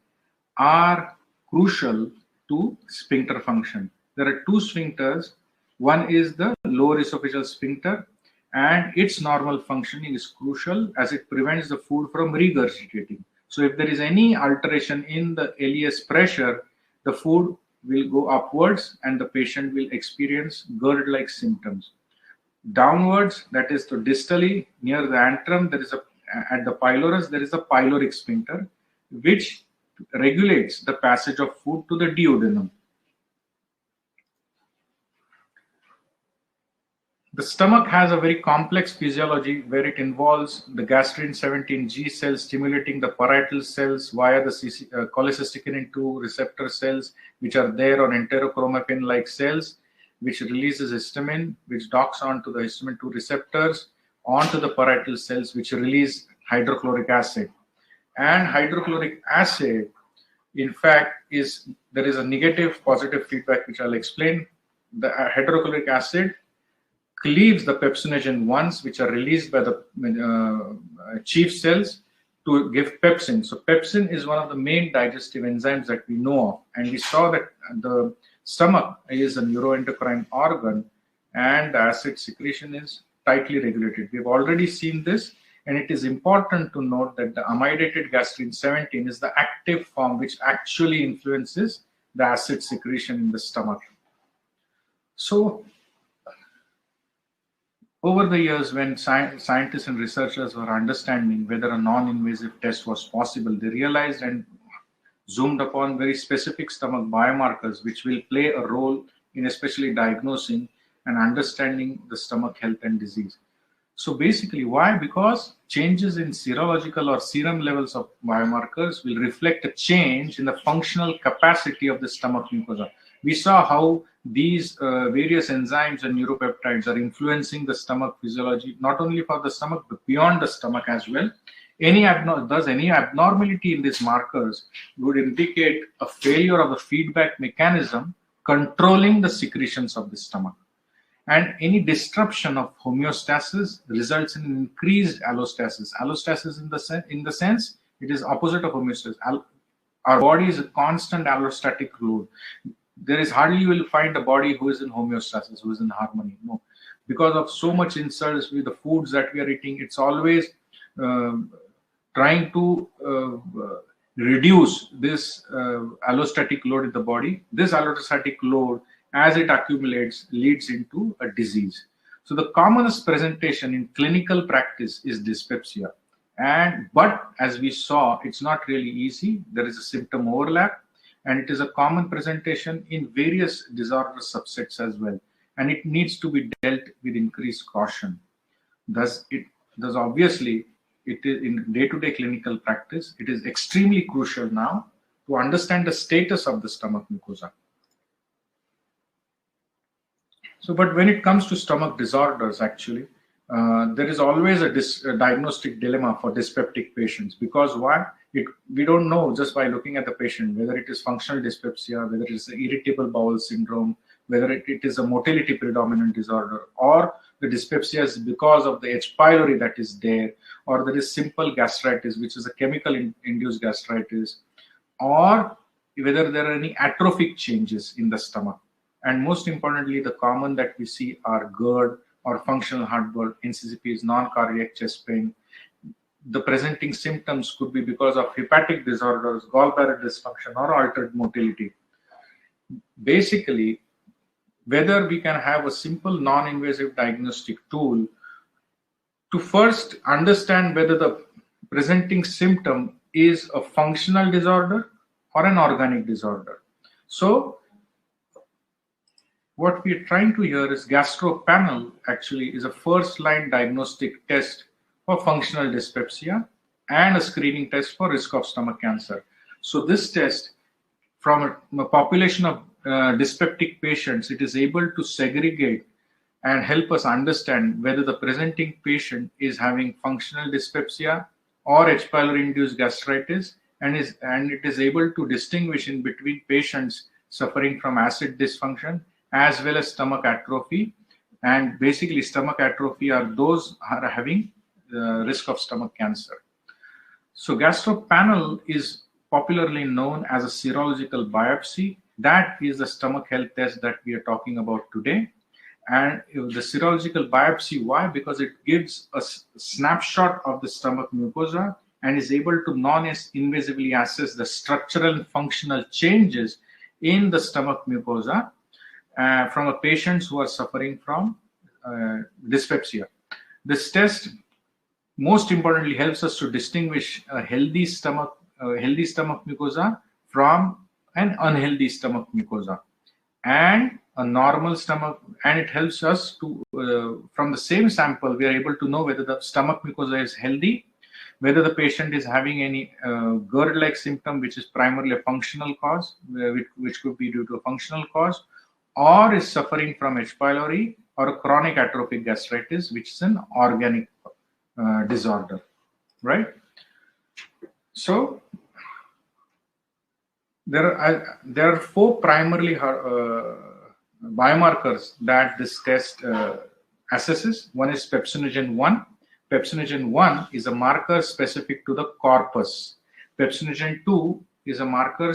A: are crucial to sphincter function. There are 2 sphincters. One is the lower esophageal sphincter, and its normal functioning is crucial as it prevents the food from regurgitating. So if there is any alteration in the LES pressure, the food will go upwards and the patient will experience GERD-like symptoms. Downwards, that is to distally near the antrum, there is at the pylorus, there is a pyloric sphincter, which regulates the passage of food to the duodenum. The stomach has a very complex physiology where it involves the gastrin 17 G cells stimulating the parietal cells via the cholecystokinin 2 receptor cells, which are there on enterochromaffin-like cells, which releases histamine, which docks onto the histamine 2 receptors, onto the parietal cells, which release hydrochloric acid. And hydrochloric acid, in fact, there is a negative positive feedback, which I'll explain. The hydrochloric acid cleaves the pepsinogen 1s, which are released by the chief cells to give pepsin. So pepsin is one of the main digestive enzymes that we know of. And we saw that the stomach is a neuroendocrine organ and the acid secretion is tightly regulated. We've already seen this, and it is important to note that the amidated gastrin 17 is the active form which actually influences the acid secretion in the stomach. So over the years, when scientists and researchers were understanding whether a non-invasive test was possible, they realized and zoomed upon very specific stomach biomarkers which will play a role in especially diagnosing and understanding the stomach health and disease. So basically, why? Because changes in serological or serum levels of biomarkers will reflect a change in the functional capacity of the stomach mucosa. We saw how these various enzymes and neuropeptides are influencing the stomach physiology, not only for the stomach, but beyond the stomach as well. Any abnormality in these markers would indicate a failure of the feedback mechanism controlling the secretions of the stomach. And any disruption of homeostasis results in increased allostasis. Allostasis in the sense, it is opposite of homeostasis. Our body is a constant allostatic load. There is hardly you will find a body who is in homeostasis, who is in harmony. No, because of so much insults with the foods that we are eating, it's always trying to reduce this allostatic load in the body. This allostatic load, as it accumulates, leads into a disease. So the commonest presentation in clinical practice is dyspepsia. But as we saw, it's not really easy. There is a symptom overlap, and it is a common presentation in various disorder subsets as well. And it needs to be dealt with increased caution. Thus obviously, it is in day-to-day clinical practice, it is extremely crucial now to understand the status of the stomach mucosa. So, but when it comes to stomach disorders, actually, there is always a diagnostic dilemma for dyspeptic patients. Because why? We don't know just by looking at the patient whether it is functional dyspepsia, whether it is irritable bowel syndrome, whether it is a motility predominant disorder, or the dyspepsia is because of the H. pylori that is there, or there is simple gastritis, which is a chemical induced gastritis, or whether there are any atrophic changes in the stomach. And most importantly, the common that we see are GERD or functional heartburn, NCCPs, non-cardiac chest pain. The presenting symptoms could be because of hepatic disorders, gallbladder dysfunction, or altered motility. Basically, whether we can have a simple non-invasive diagnostic tool to first understand whether the presenting symptom is a functional disorder or an organic disorder. So what we're trying to hear is GastroPanel actually is a first-line diagnostic test for functional dyspepsia and a screening test for risk of stomach cancer. So this test, from a population of dyspeptic patients, it is able to segregate and help us understand whether the presenting patient is having functional dyspepsia or H. pylori-induced gastritis, and it is able to distinguish in between patients suffering from acid dysfunction as well as stomach atrophy. And basically, stomach atrophy are those who are having the risk of stomach cancer. So GastroPanel is popularly known as a serological biopsy. That is the stomach health test that we are talking about today. And the serological biopsy, why? Because it gives a snapshot of the stomach mucosa and is able to non-invasively assess the structural and functional changes in the stomach mucosa from a patients who are suffering from dyspepsia. This test, most importantly, helps us to distinguish a healthy stomach mucosa from an unhealthy stomach mucosa, and a normal stomach. And it helps us to, from the same sample, we are able to know whether the stomach mucosa is healthy, whether the patient is having any GERD-like symptom, which is primarily a functional cause, which could be due to a functional cause, or is suffering from H. pylori or chronic atrophic gastritis, which is an organic disorder, right? So there are four primarily biomarkers that this test assesses. One is pepsinogen 1. Pepsinogen 1 is a marker specific to the corpus. Pepsinogen 2 is a marker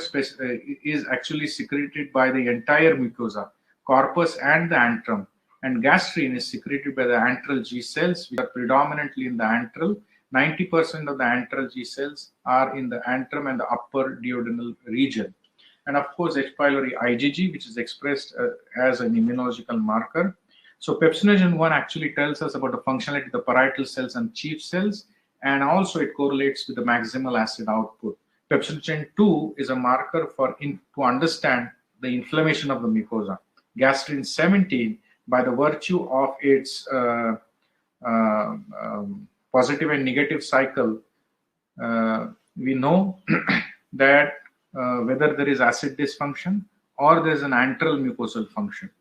A: is actually secreted by the entire mucosa, corpus and the antrum. And gastrin is secreted by the antral G cells, which are predominantly in the antral. 90% of the antral G cells are in the antrum and the upper duodenal region. And of course, H. pylori IgG, which is expressed as an immunological marker. So pepsinogen 1 actually tells us about the functionality of the parietal cells and chief cells, and also it correlates with the maximal acid output. Pepsinogen 2 is a marker to understand the inflammation of the mucosa. Gastrin 17, by the virtue of its positive and negative cycle, we know that whether there is acid dysfunction or there is an antral mucosal function.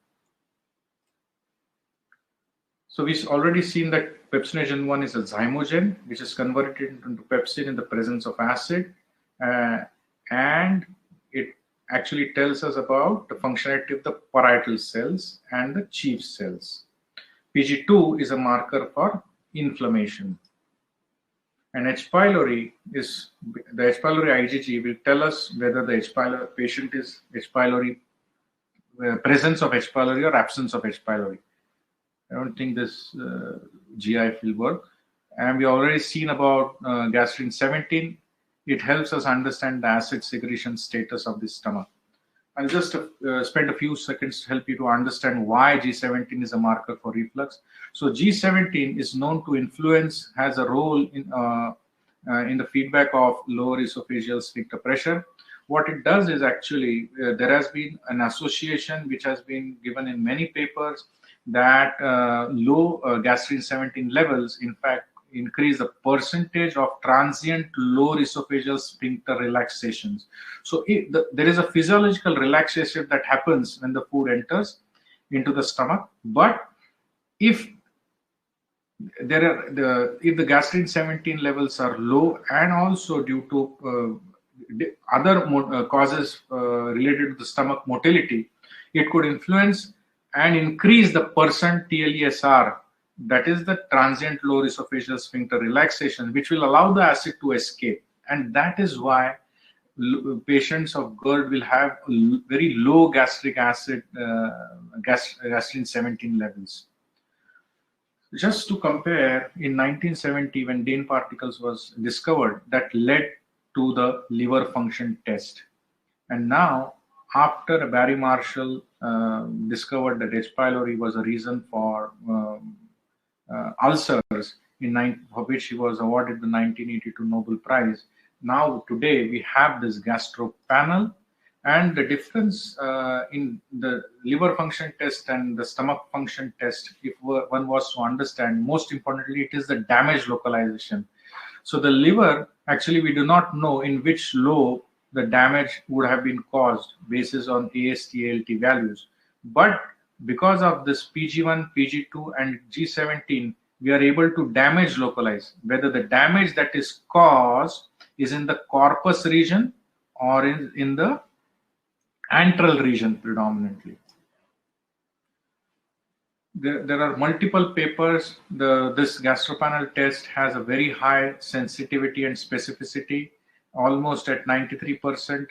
A: So we've already seen that pepsinogen 1 is a zymogen, which is converted into pepsin in the presence of acid, and it actually tells us about the functionality of the parietal cells and the chief cells. PG2 is a marker for inflammation. And H. pylori is the H. pylori IgG will tell us whether the H. pylori patient is H. pylori, presence of H. pylori or absence of H. pylori. I don't think this GI will work. And we already seen about gastrin 17. It helps us understand the acid secretion status of the stomach. I'll just spend a few seconds to help you to understand why G17 is a marker for reflux. So G17 is known to influence, has a role in the feedback of lower esophageal sphincter pressure. What it does is actually, there has been an association which has been given in many papers that low gastrin 17 levels, in fact, increase the percentage of transient lower esophageal sphincter relaxations. So there is a physiological relaxation that happens when the food enters into the stomach. But if the gastrin 17 levels are low, and also due to other causes related to the stomach motility, it could influence and increase the percent TLESR, that is the transient lower esophageal sphincter relaxation, which will allow the acid to escape. And that is why patients of GERD will have very low gastric acid, gastrin 17 levels. Just to compare, in 1970, when Dane particles was discovered, that led to the liver function test. And now, after Barry Marshall discovered that H. pylori was a reason for ulcers, for which he was awarded the 1982 Nobel Prize. Now, today, we have this gastro panel, and the difference in the liver function test and the stomach function test, if one was to understand, most importantly, it is the damage localization. So the liver, actually, we do not know in which lobe the damage would have been caused basis on AST, ALT values. But because of this PG1, PG2, and G17, we are able to damage localize, whether the damage that is caused is in the corpus region or in the antral region predominantly. There are multiple papers. This gastropanel test has a very high sensitivity and specificity, almost at 93%,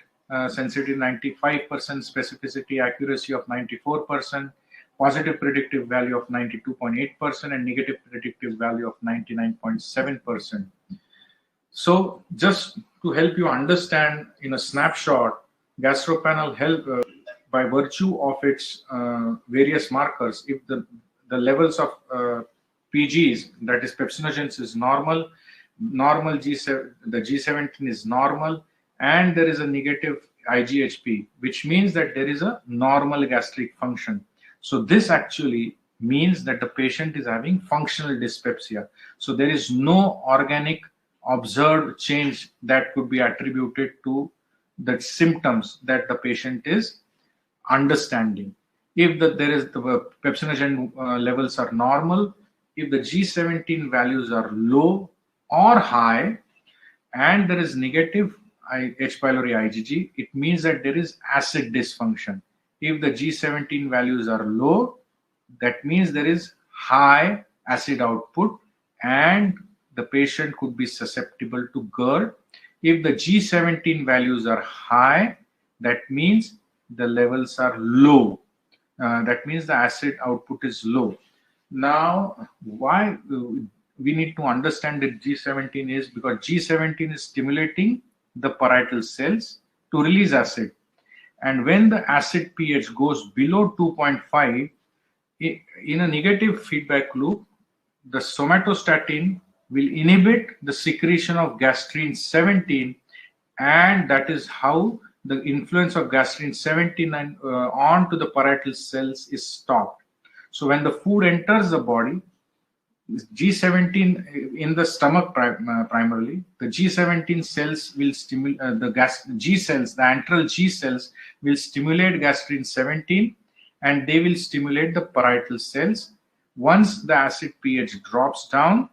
A: sensitivity 95%, specificity accuracy of 94%, positive predictive value of 92.8%, and negative predictive value of 99.7%. So just to help you understand in a snapshot, gastropanel help by virtue of its various markers, if the levels of PGs, that is pepsinogens, is normal G7, the G17 is normal, and there is a negative IGHP, which means that there is a normal gastric function. So this actually means that the patient is having functional dyspepsia. So there is no organic observed change that could be attributed to the symptoms that the patient is understanding. If the pepsinogen levels are normal, if the G17 values are low or high, and there is negative H. pylori IgG, it means that there is acid dysfunction. If the G17 values are low, that means there is high acid output and the patient could be susceptible to GERD. If the G17 values are high, that means the levels are low. That means the acid output is low. Now, why we need to understand that G17 is because G17 is stimulating the parietal cells to release acid. And when the acid pH goes below 2.5, in a negative feedback loop, the somatostatin will inhibit the secretion of gastrin 17, and that is how the influence of gastrin 17 onto the parietal cells is stopped. So when the food enters the body, G17 in the stomach primarily, the G17 cells will stimulate G cells, the antral G cells will stimulate gastrin 17 and they will stimulate the parietal cells. Once the acid pH drops down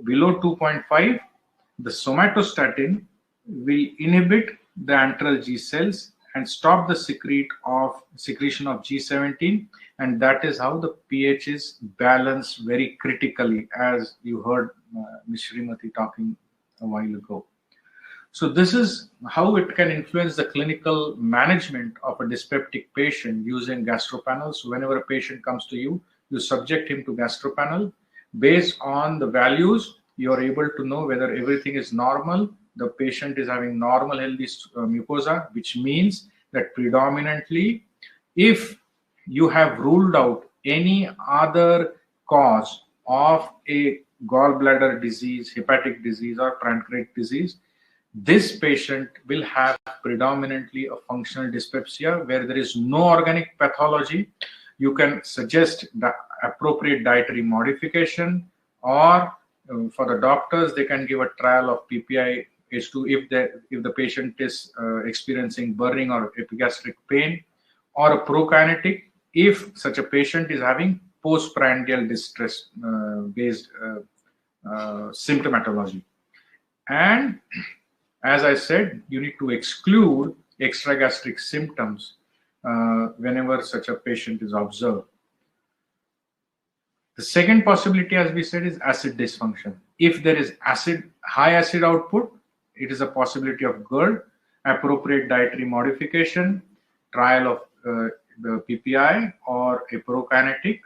A: below 2.5, the somatostatin will inhibit the antral G cells and stop the secretion of G17, and that is how the pH is balanced very critically, as you heard Ms. Srimati talking a while ago. So this is how it can influence the clinical management of a dyspeptic patient using GastroPanel. So whenever a patient comes to you, you subject him to GastroPanel. Based on the values, you are able to know whether everything is normal. The patient is having normal healthy mucosa, which means that predominantly, if you have ruled out any other cause of a gallbladder disease, hepatic disease, or pancreatic disease, this patient will have predominantly a functional dyspepsia where there is no organic pathology. You can suggest the appropriate dietary modification, or for the doctors, they can give a trial of PPI H2 if the patient is experiencing burning or epigastric pain, or a prokinetic if such a patient is having postprandial distress based symptomatology. And as I said, you need to exclude extragastric symptoms whenever such a patient is observed. The second possibility, as we said, is acid dysfunction. If there is high acid output, it is a possibility of GERD, appropriate dietary modification, trial of the PPI or a prokinetic.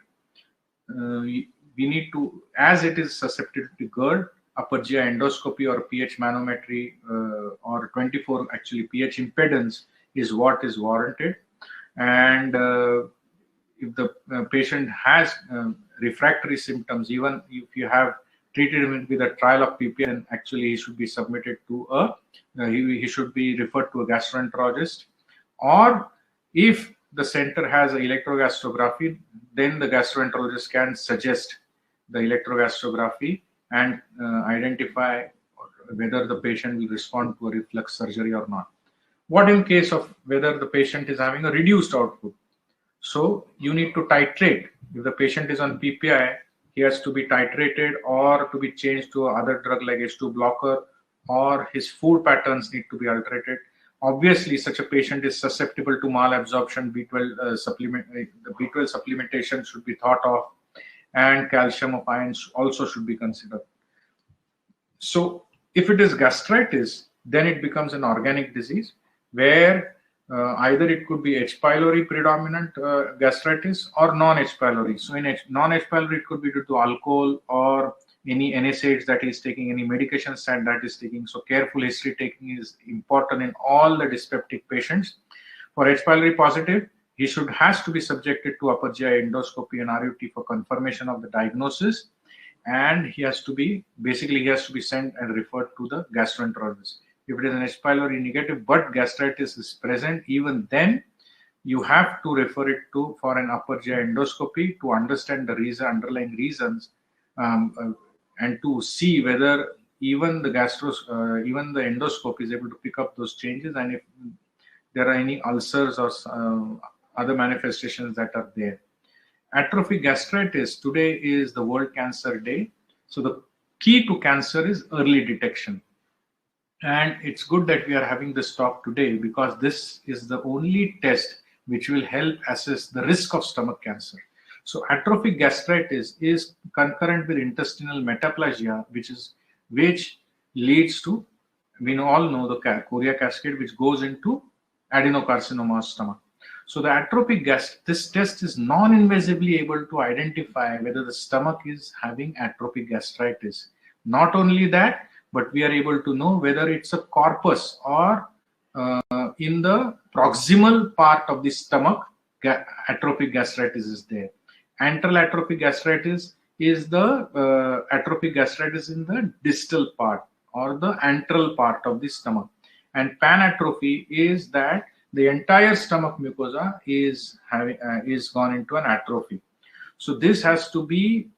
A: We need to, as it is susceptible to GERD, upper GI endoscopy or pH manometry or 24 actually pH impedance is what is warranted. And if the patient has refractory symptoms, even if you have treated him with a trial of PPI, then actually he should be submitted to he should be referred to a gastroenterologist. Or if the center has an electrogastrography, then the gastroenterologist can suggest the electrogastrography and identify whether the patient will respond to a reflux surgery or not. What in case of whether the patient is having a reduced output? So you need to titrate. If the patient is on PPI, he has to be titrated or to be changed to other drug like H2 blocker, or his food patterns need to be alterated. Obviously, such a patient is susceptible to malabsorption. B12 supplement, the B12 supplementation should be thought of, and calcium of ions also should be considered. So if it is gastritis, then it becomes an organic disease where either it could be H. pylori predominant gastritis or non-H. pylori. So in non-H. pylori, it could be due to alcohol or any NSAIDs that is taking, any medications that is taking. So careful history taking is important in all the dyspeptic patients. For H. pylori positive, he has to be subjected to upper GI endoscopy and RUT for confirmation of the diagnosis, and he has to be sent and referred to the gastroenterologist. If it is an H. pylori negative but gastritis is present, even then you have to refer it for an upper GI endoscopy to understand the underlying reasons, and to see whether even the endoscope is able to pick up those changes, and if there are any ulcers or other manifestations that are there. Atrophic gastritis today is the World Cancer Day. So the key to cancer is early detection. And it's good that we are having this talk today because this is the only test which will help assess the risk of stomach cancer. So atrophic gastritis is concurrent with intestinal metaplasia, which leads to, we all know the Korea cascade, which goes into adenocarcinoma of stomach. So the atrophic this test is non-invasively able to identify whether the stomach is having atrophic gastritis. Not only that, but we are able to know whether it's a corpus or in the proximal part of the stomach, atrophic gastritis is there. Antral atrophic gastritis is the atrophic gastritis in the distal part or the antral part of the stomach. And panatrophy is that the entire stomach mucosa is gone into an atrophy. So this has to be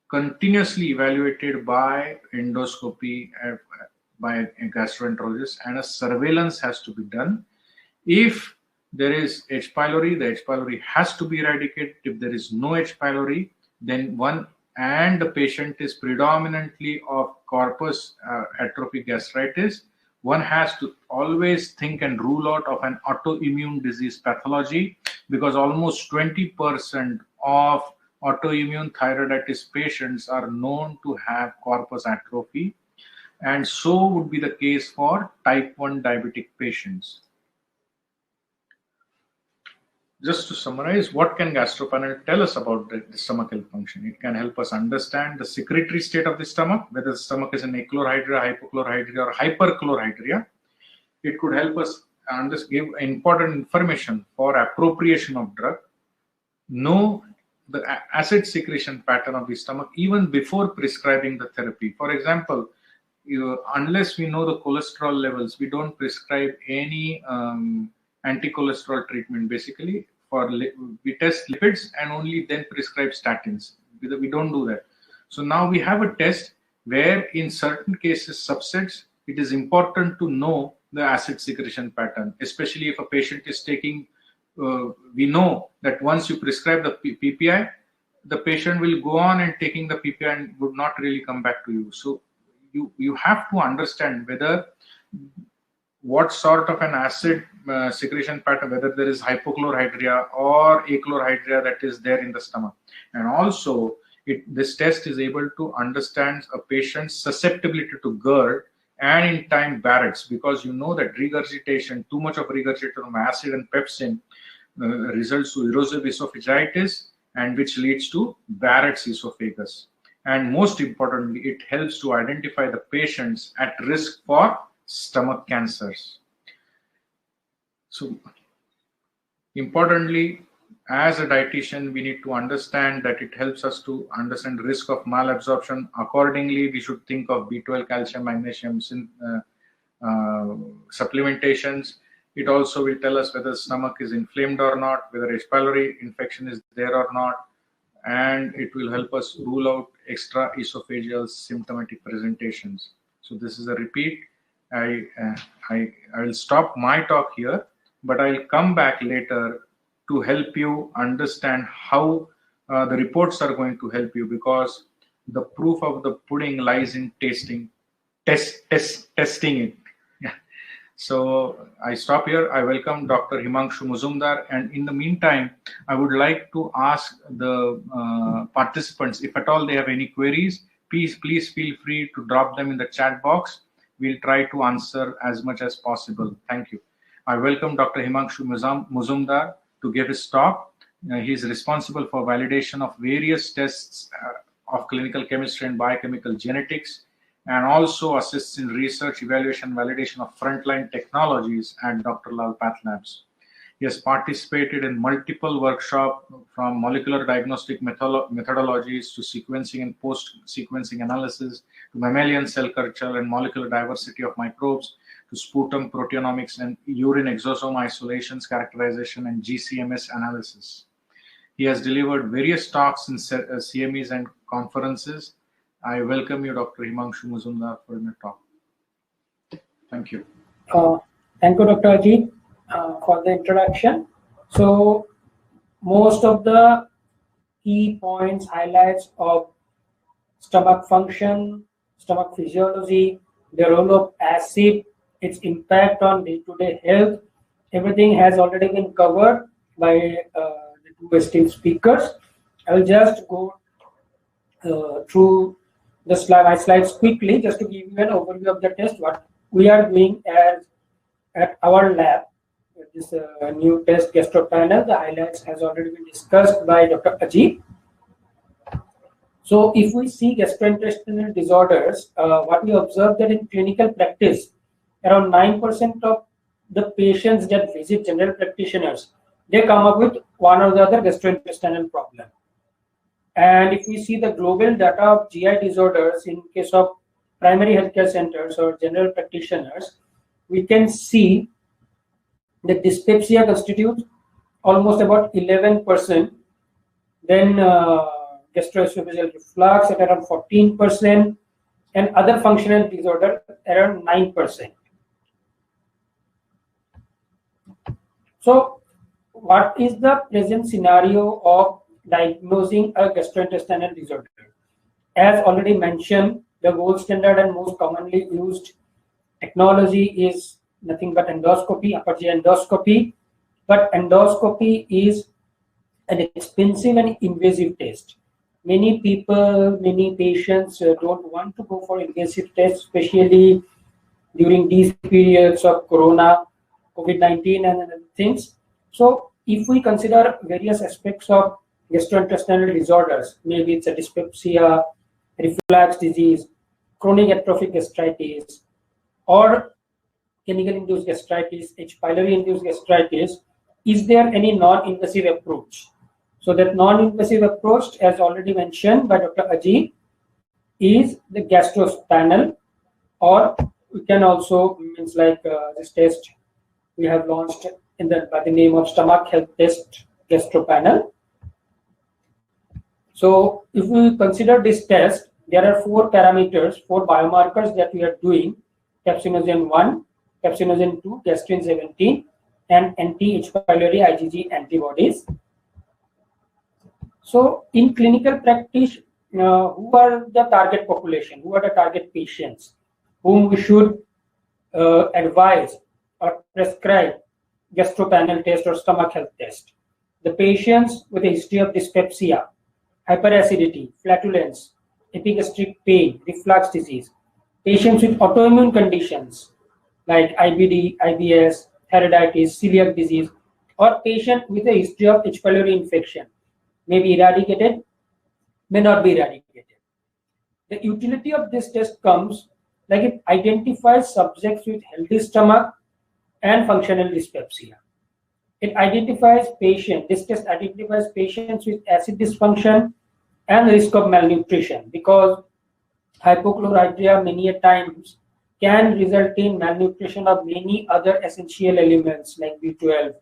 A: continuously evaluated by endoscopy, by a gastroenterologist, and a surveillance has to be done. If there is H. pylori, the H. pylori has to be eradicated. If there is no H. pylori, then the patient is predominantly of corpus atrophic gastritis, one has to always think and rule out of an autoimmune disease pathology, because almost 20% of autoimmune thyroiditis patients are known to have corpus atrophy, and so would be the case for type 1 diabetic patients. Just to summarize, what can gastropanel tell us about the stomach health function? It can help us understand the secretory state of the stomach, whether the stomach is in achlorhydria, hypochlorhydria, or hyperchlorhydria. It could help us give important information for appropriation of drug, know the acid secretion pattern of the stomach even before prescribing the therapy. For example, unless we know the cholesterol levels, we don't prescribe any anti-cholesterol treatment. Basically, we test lipids and only then prescribe statins. We don't do that. So now we have a test where in certain cases, subsets, it is important to know the acid secretion pattern, especially if a patient is taking, we know that once you prescribe the PPI, the patient will go on and taking the PPI and would not really come back to you. So you have to understand whether what sort of an acid secretion pattern, whether there is hypochlorhydria or achlorhydria that is there in the stomach. And also, this test is able to understand a patient's susceptibility to GERD and in time Barrett's, because you know that regurgitation, too much of regurgitation of acid and pepsin results to erosive esophagitis, and which leads to Barrett's esophagus. And most importantly, it helps to identify the patients at risk for stomach cancers. So importantly, as a dietitian, we need to understand that it helps us to understand risk of malabsorption. Accordingly, we should think of B12, calcium, magnesium supplementations. It also will tell us whether the stomach is inflamed or not, whether H. pylori infection is there or not, and it will help us rule out extra esophageal symptomatic presentations. So this is a repeat. I will stop my talk here, but I'll come back later to help you understand how the reports are going to help you, because the proof of the pudding lies in testing it. Yeah. So I stop here. I welcome Dr. Himanshu Muzumdar, and in the meantime, I would like to ask the participants, if at all they have any queries, please feel free to drop them in the chat box. We'll try to answer as much as possible. Thank you. I welcome Dr. Himanshu Muzumdar to give his talk. He is responsible for validation of various tests of clinical chemistry and biochemical genetics, and also assists in research, evaluation, validation of frontline technologies at Dr. Lal Path Labs. He has participated in multiple workshops, from molecular diagnostic methodologies to sequencing and post-sequencing analysis, to mammalian cell culture and molecular diversity of microbes, to sputum proteomics and urine exosome isolations characterization and GCMS analysis. He has delivered various talks in CMEs and conferences. I welcome you, Dr. Himanshu Muzumdar, for your talk. Thank you.
C: Thank you, Dr. Ajit, for the introduction. So most of the key points, highlights of stomach function, stomach physiology, the role of acid, its impact on day-to-day health. Everything has already been covered by the two esteemed speakers. I will just go through my slides quickly, just to give you an overview of the test, what we are doing at our lab. This new test gastro panel, the highlights has already been discussed by Dr. Ajit. So if we see gastrointestinal disorders, what we observe that in clinical practice, around 9% of the patients that visit general practitioners, they come up with one or the other gastrointestinal problem. And if we see the global data of GI disorders in case of primary healthcare centers or general practitioners, we can see that dyspepsia constitutes almost about 11%, then gastroesophageal reflux at around 14%, and other functional disorder around 9%. So what is the present scenario of diagnosing a gastrointestinal disorder? As already mentioned, the gold standard and most commonly used technology is nothing but endoscopy, upper GI endoscopy. But endoscopy is an expensive and invasive test. Many people, many patients don't want to go for invasive tests, especially during these periods of Corona, COVID-19 and other things. So if we consider various aspects of gastrointestinal disorders, maybe it's a dyspepsia, reflux disease, chronic atrophic gastritis, or chemical-induced gastritis, H. pylori-induced gastritis, is there any non-invasive approach? So that non-invasive approach, as already mentioned by Dr. Ajit, is the gastro panel, or we can also, means like this test we have launched by the name of Stomach Health Test Gastro Panel. So if we consider this test, there are 4 parameters, 4 biomarkers that we are doing: capsinogen 1, capsinogen 2, gastrin 17, and anti-H. pylori IgG antibodies. So in clinical practice, who are the target population? Who are the target patients whom we should advise or prescribe gastro panel test or stomach health test? The patients with a history of dyspepsia, hyperacidity, flatulence, epigastric pain, reflux disease, patients with autoimmune conditions like IBD, IBS, thyroiditis, celiac disease, or patient with a history of H. pylori infection, may be eradicated, may not be eradicated. The utility of this test comes like it identifies subjects with healthy stomach and functional dyspepsia. It identifies patients, this test identifies patients with acid dysfunction and risk of malnutrition, because hypochlorhydria many a times can result in malnutrition of many other essential elements like B12,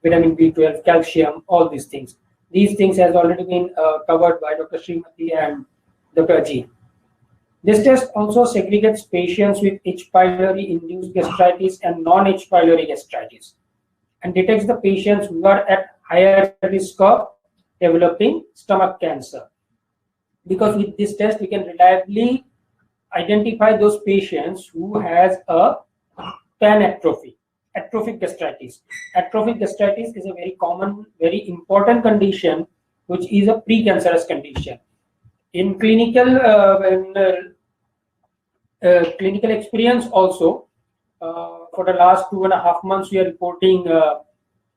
C: vitamin B12, calcium, all these things. These things has already been covered by Dr. Srimati and Dr. Ajit. This test also segregates patients with H. pylori induced gastritis and non-H. pylori gastritis, and detects the patients who are at higher risk of developing stomach cancer. Because with this test, we can reliably identify those patients who has a panatrophy, atrophic gastritis. Atrophic gastritis is a very common, very important condition, which is a precancerous condition. In clinical clinical experience also, for the last 2.5 months, we are reporting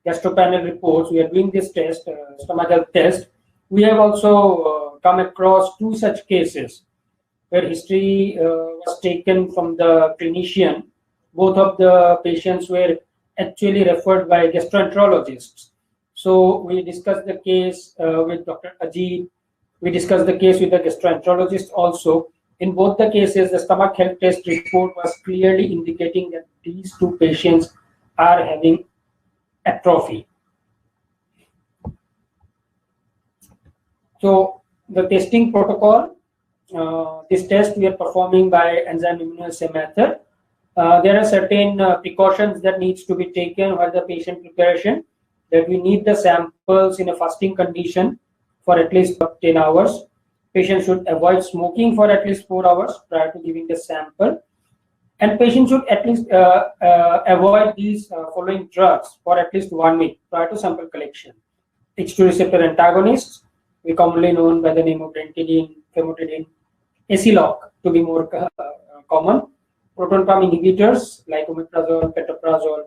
C: gastropanel reports. We are doing this test, stomach health test. We have also come across 2 such cases where history was taken from the clinician. Both of the patients were actually referred by gastroenterologists. So we discussed the case with Dr. Ajit. We discussed the case with the gastroenterologist also. In both the cases, the stomach health test report was clearly indicating that these 2 patients are having atrophy. So the testing protocol, this test we are performing by enzyme immunoassay method. There are certain precautions that needs to be taken while the patient preparation. that we need the samples in a fasting condition for at least 10 hours. Patient should avoid smoking for at least 4 hours prior to giving the sample. And patients should at least avoid these following drugs for at least 1 week prior to sample collection. H2 receptor antagonists, we commonly known by the name of ranitidine, famotidine, Acloc to be more common, proton pump inhibitors like omeprazole, pantoprazole,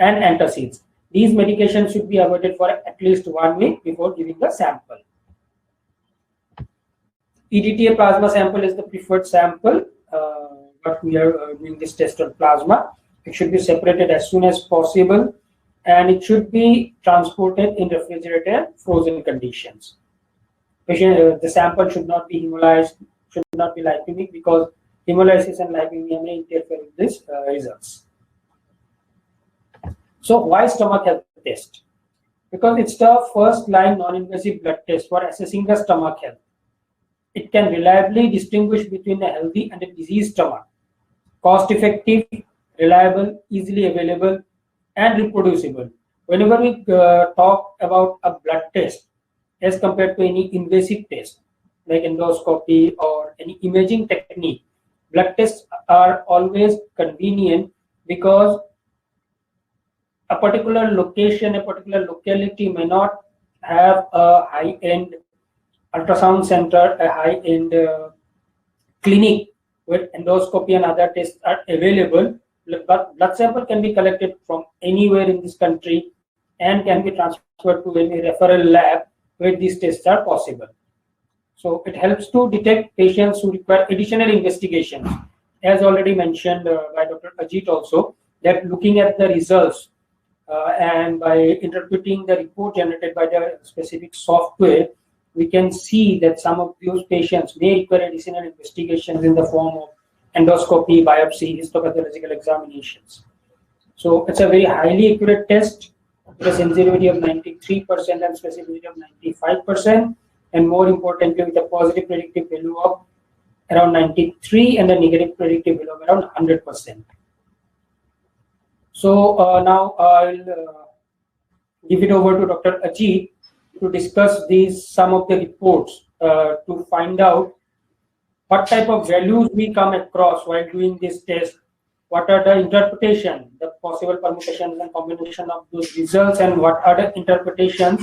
C: and antacids. These medications should be avoided for at least 1 week before giving the sample. EDTA plasma sample is the preferred sample, but we are doing this test on plasma. It should be separated as soon as possible, and it should be transported in refrigerated and frozen conditions. The sample should not be hemolyzed, should not be lipemic, because hemolysis and lipemia may interfere with these results. So why stomach health test? Because it's the first line non-invasive blood test for assessing the stomach health. It can reliably distinguish between a healthy and a diseased stomach. Cost effective, reliable, easily available, and reproducible. Whenever we talk about a blood test as compared to any invasive test like endoscopy or any imaging technique, blood tests are always convenient because a particular location, a particular locality may not have a high-end ultrasound center, a high-end clinic where endoscopy and other tests are available, but blood sample can be collected from anywhere in this country and can be transferred to any referral lab where these tests are possible. So it helps to detect patients who require additional investigations. As already mentioned by Dr. Ajit also, that looking at the results and by interpreting the report generated by the specific software, we can see that some of those patients may require additional investigations in the form of endoscopy, biopsy, histopathological examinations. So it's a very highly accurate test with a sensitivity of 93% and specificity of 95%, and more importantly with a positive predictive value of around 93 and a negative predictive value of around 100%. So now I'll give it over to Dr. Ajit to discuss some of the reports to find out what type of values we come across while doing this test, what are the interpretation, the possible permutations and combination of those results, and what are the interpretations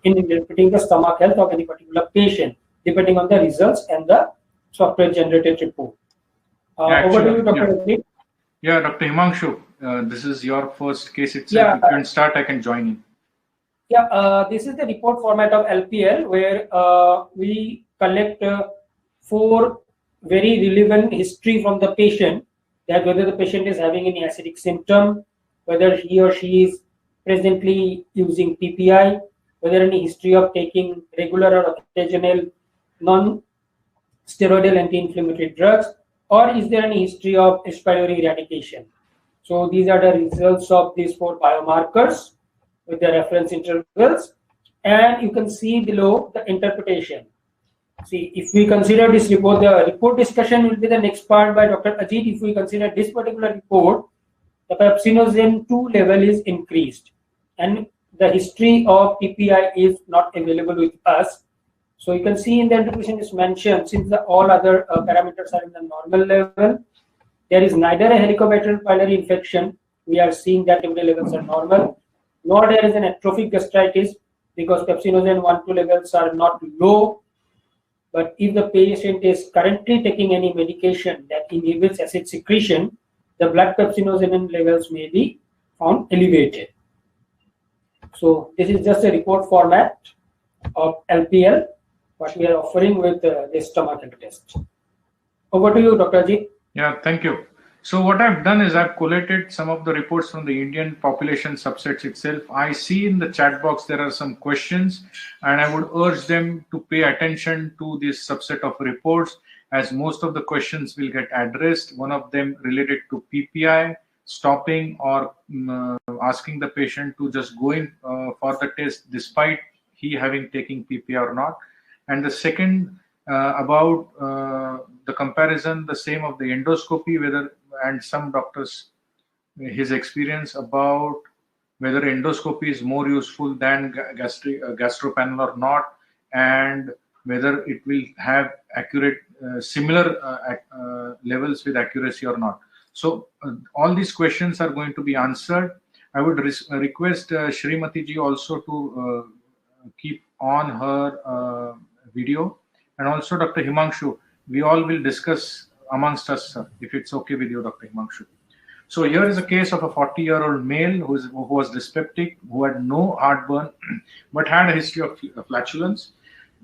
C: in interpreting the stomach health of any particular patient, depending on the results and the software generated report. Over to you, Dr. Ajit.
A: Yeah, Dr. Himangshu, this is your first case itself. Yeah. You can start, I can join in.
C: Yeah, this is the report format of LPL, where we collect 4 very relevant history from the patient, that whether the patient is having any acidic symptom, whether he or she is presently using PPI, whether any history of taking regular or occasional non-steroidal anti-inflammatory drugs, or is there any history of H. pylori eradication. So these are the results of these 4 biomarkers with the reference intervals, and you can see below the interpretation. See, if we consider this report, the report discussion will be the next part by Dr. Ajit. If we consider this particular report, the pepsinogen 2 level is increased, and the history of PPI is not available with us. So you can see in the interpretation is mentioned, since all other parameters are in the normal level, there is neither a helicobacter pylori infection, we are seeing that temperature levels are normal, nor there is an atrophic gastritis, because pepsinogen 1-2 levels are not low. But if the patient is currently taking any medication that inhibits acid secretion, the blood pepsinogen levels may be found elevated. So this is just a report format of LPL, what we are offering with this stomach health test. Over to you, Dr. Ajit.
A: Yeah, thank you. So what I've done is I've collated some of the reports from the Indian population subsets itself. I see in the chat box there are some questions, and I would urge them to pay attention to this subset of reports, as most of the questions will get addressed. One of them related to PPI, stopping or asking the patient to just go in for the test despite he having taken PPI or not. And the second about the comparison, the same of the endoscopy, whether, and some doctors, his experience about whether endoscopy is more useful than gastropanel or not, and whether it will have accurate similar levels with accuracy or not. So all these questions are going to be answered. I would request Shrimati ji also to keep on her video, and also Dr. Himanshu. We all will discuss amongst us, if it's okay with you, Dr. Himanshu. So here is a case of a 40-year-old male who was dyspeptic, who had no heartburn, but had a history of flatulence.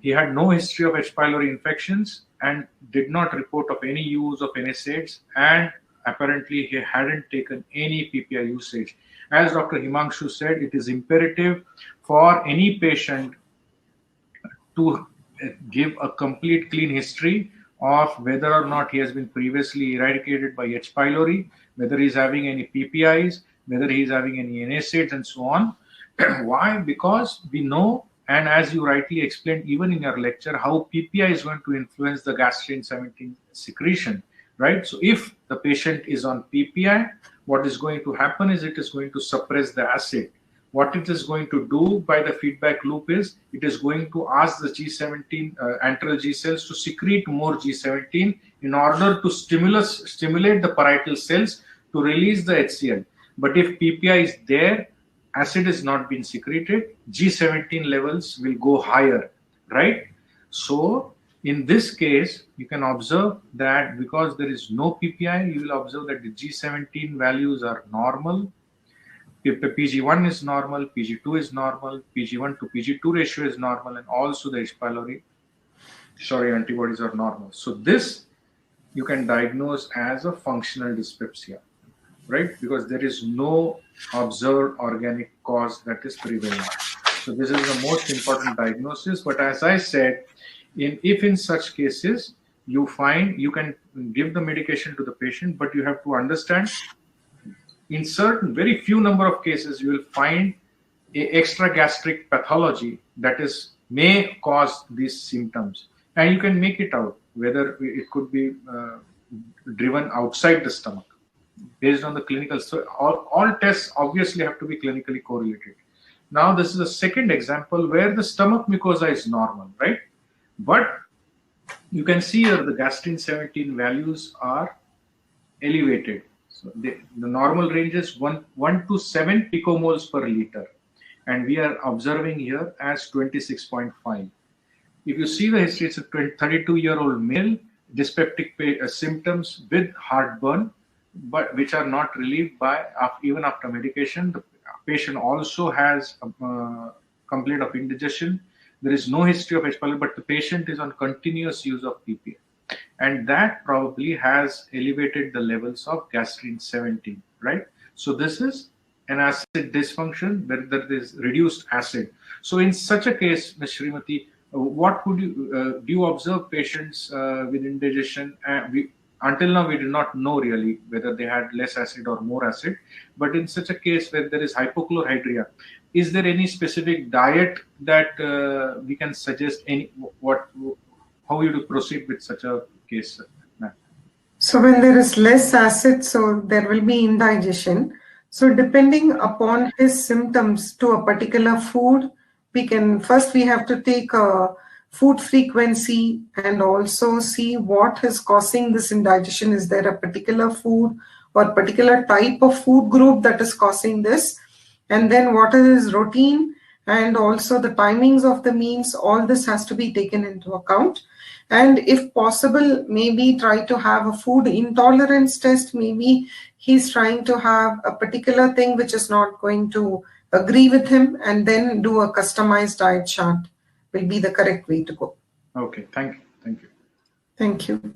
A: He had no history of H. pylori infections and did not report of any use of NSAIDs, and apparently he hadn't taken any PPI usage. As Dr. Himanshu said, it is imperative for any patient to give a complete clean history of whether or not he has been previously eradicated by H. pylori, whether he's having any PPIs, whether he's having any NSAIDs, and so on. Why? Because we know, and as you rightly explained even in your lecture, how PPI is going to influence the gastrin-17 secretion, right? So if the patient is on PPI, what is going to happen is it is going to suppress the acid. What it is going to do by the feedback loop is it is going to ask the G17 antral G cells to secrete more G17 in order to stimulate the parietal cells to release the HCl. But if PPI is there, acid is not being secreted, G17 levels will go higher, right? So in this case, you can observe that because there is no PPI, you will observe that the G17 values are normal. PG1 is normal, PG2 is normal, PG1 to PG2 ratio is normal, and also the H. pylori antibodies are normal. So this you can diagnose as a functional dyspepsia, right? Because there is no observed organic cause that is prevalent. So this is the most important diagnosis. But as I said, if in such cases you find, you can give the medication to the patient, but you have to understand, in certain very few number of cases, you will find a extra gastric pathology that may cause these symptoms, and you can make it out whether it could be driven outside the stomach based on the clinical. So all tests obviously have to be clinically correlated. Now this is a second example where the stomach mucosa is normal, right? But you can see here the gastrin-17 values are elevated. So the normal range is 1 to 7 picomoles per liter, and we are observing here as 26.5. If you see the history, it's a 32-year-old male, dyspeptic symptoms with heartburn, but which are not relieved by even after medication. The patient also has a complaint of indigestion. There is no history of H. pylori, but the patient is on continuous use of PPI. And that probably has elevated the levels of gastrin-17, right? So this is an acid dysfunction where there is reduced acid. So in such a case, Ms. Shrimati, what would you do? You observe patients with indigestion? Until now, we do not know really whether they had less acid or more acid. But in such a case where there is hypochlorhydria, is there any specific diet that we can suggest? How you to proceed with such a case?
B: So when there is less acid, so there will be indigestion. So depending upon his symptoms to a particular food, we have to take a food frequency and also see what is causing this indigestion. Is there a particular food or particular type of food group that is causing this? And then what is his routine and also the timings of the meals? All this has to be taken into account. And if possible, maybe try to have a food intolerance test. Maybe he's trying to have a particular thing which is not going to agree with him, and then do a customized diet chart will be the correct way to go.
A: Okay, thank you.
B: Thank you.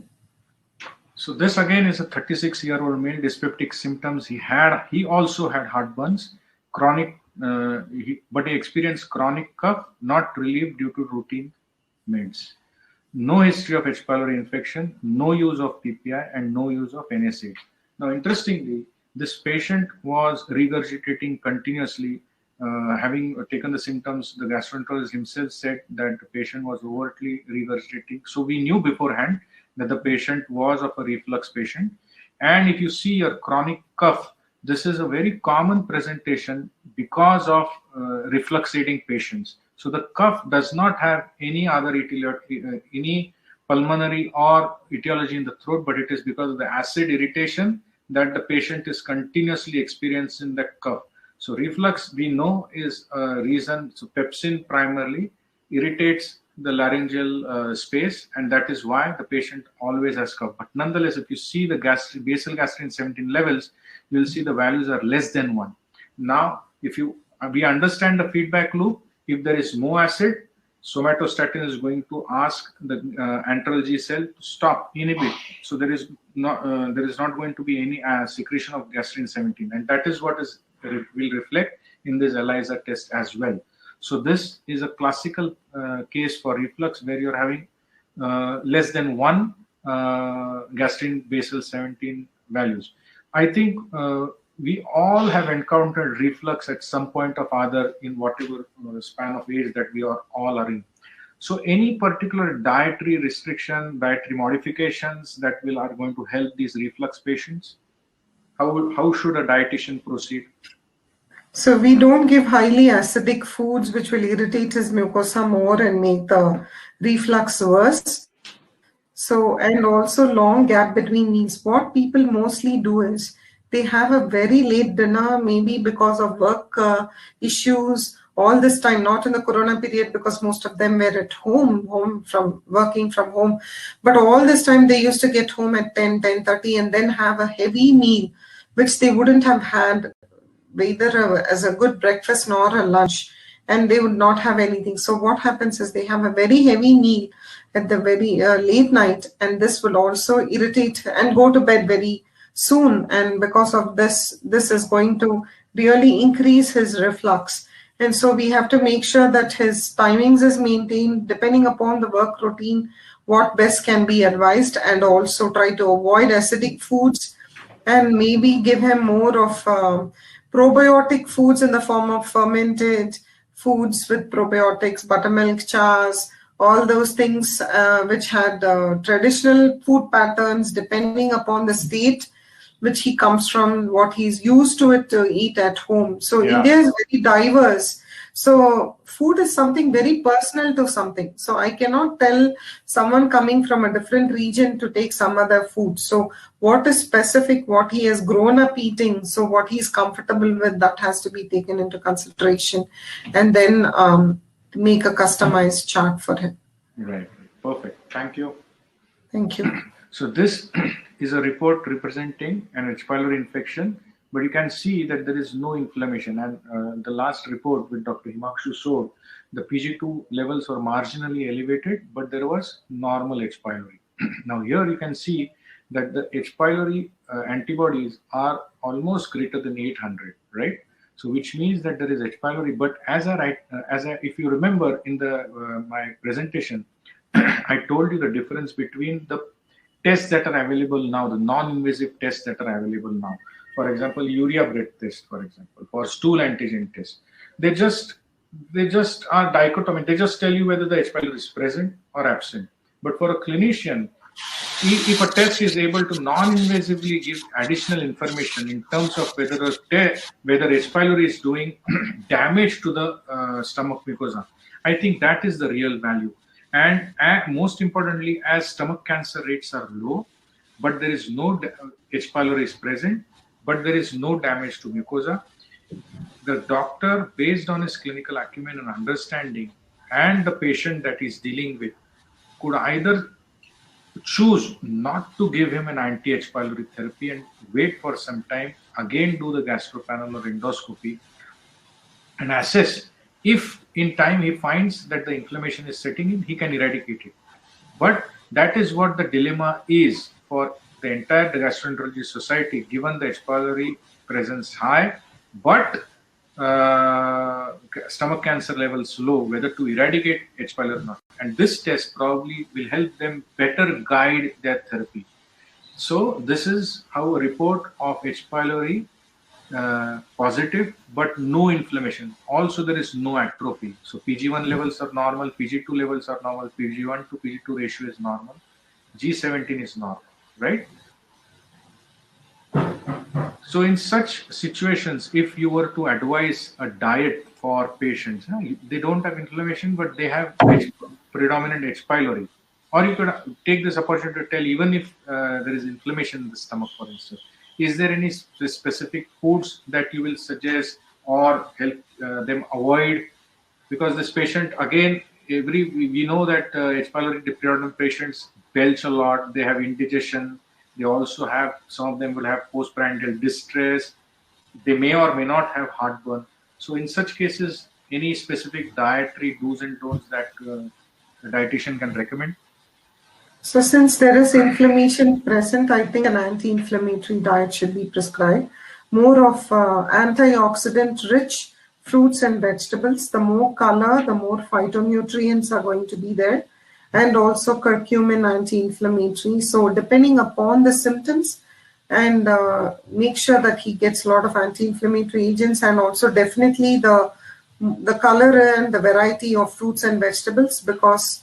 A: So this again is a 36-year-old male, dyspeptic symptoms. He also had heartburns, chronic, but he experienced chronic cough, not relieved due to routine meds. No history of H. pylori infection, no use of PPI, and no use of NSAID. Now, interestingly, this patient was regurgitating continuously, having taken the symptoms. The gastroenterologist himself said that the patient was overtly regurgitating. So we knew beforehand that the patient was of a reflux patient. And if you see your chronic cough, This is a very common presentation because of reflux aiding patients. So the cough does not have any other any pulmonary or etiology in the throat, but it is because of the acid irritation that the patient is continuously experiencing the cough. So reflux, we know, is a reason. So pepsin primarily irritates the laryngeal space, and that is why the patient always has cough. But nonetheless, if you see the basal gastrin 17 levels, you will see the values are less than 1. Now, if we understand the feedback loop, if there is more acid, somatostatin is going to ask the antral G cell to stop, inhibit. So there is not going to be any secretion of gastrin 17, and that is what will reflect in this ELISA test as well. So this is a classical case for reflux where you're having less than 1 gastrin basal 17 values. I think we all have encountered reflux at some point or other in whatever span of age that we are all are in. So any particular dietary restriction, dietary modifications that are going to help these reflux patients? How should a dietitian proceed?
B: So we don't give highly acidic foods which will irritate his mucosa more and make the reflux worse. So, and also long gap between meals. What people mostly do is they have a very late dinner, maybe because of work issues, all this time, not in the corona period because most of them were at home from working from home. But all this time they used to get home at 10:30 and then have a heavy meal, which they wouldn't have had either as a good breakfast nor a lunch, and they would not have anything. So what happens is they have a very heavy meal at the very late night, and this will also irritate and go to bed very soon. And because of this is going to really increase his reflux. And so we have to make sure that his timings is maintained depending upon the work routine, what best can be advised, and also try to avoid acidic foods and maybe give him more of probiotic foods in the form of fermented foods with probiotics, buttermilk chas, all those things which had traditional food patterns depending upon the state which he comes from, what he's used to it to eat at home. So
A: Yeah.
B: India is very diverse. So food is something very personal to something. So I cannot tell someone coming from a different region to take some other food. So what is specific, what he has grown up eating, so what he's comfortable with, that has to be taken into consideration, and then make a customized chart for him.
A: Right. Perfect. Thank you.
B: Thank you.
A: So this is a report representing an H. pylori infection, but you can see that there is no inflammation. And the last report with Dr. Himanshu showed the PG2 levels were marginally elevated, but there was normal H. pylori. Now here you can see that the H. pylori antibodies are almost greater than 800, right? So which means that there is H. pylori. But if you remember in the my presentation, I told you the difference between the tests that are available now, the non-invasive tests that are available now. For example, urea breath test, for example, for stool antigen test. They just are dichotomy. They just tell you whether the H. pylori is present or absent. But for a clinician, if a test is able to non-invasively give additional information in terms of whether H. pylori is doing damage to the stomach mucosa, I think that is the real value. And most importantly, as stomach cancer rates are low, but there is no H. pylori is present, but there is no damage to mucosa, the doctor, based on his clinical acumen and understanding, and the patient that he's dealing with, could either choose not to give him an anti-H. pylori therapy and wait for some time, again do the gastropanel or endoscopy, and assess. If in time he finds that the inflammation is setting in, he can eradicate it. But that is what the dilemma is for the entire gastroenterology society, given the H. pylori presence high, but stomach cancer levels low, whether to eradicate H. pylori or not. And this test probably will help them better guide their therapy. So this is how a report of H. pylori positive, but no inflammation. Also, there is no atrophy. So PG1 levels are normal, PG2 levels are normal, PG1 to PG2 ratio is normal, G17 is normal, right? So in such situations, if you were to advise a diet for patients, they don't have inflammation, but they have predominant H. pylori, or you could take this opportunity to tell, even if there is inflammation in the stomach, for instance, is there any specific foods that you will suggest or help them avoid? Because this patient, again, we know that H. pylori predominant patients belch a lot, they have indigestion, they also have, some of them will have postprandial distress, they may or may not have heartburn. So in such cases, any specific dietary do's and don'ts that a dietitian can recommend?
B: So since there is inflammation present, I think an anti-inflammatory diet should be prescribed. More of antioxidant-rich fruits and vegetables. The more color, the more phytonutrients are going to be there. And also curcumin anti-inflammatory. So depending upon the symptoms, and make sure that he gets a lot of anti-inflammatory agents, and also definitely the color and the variety of fruits and vegetables, because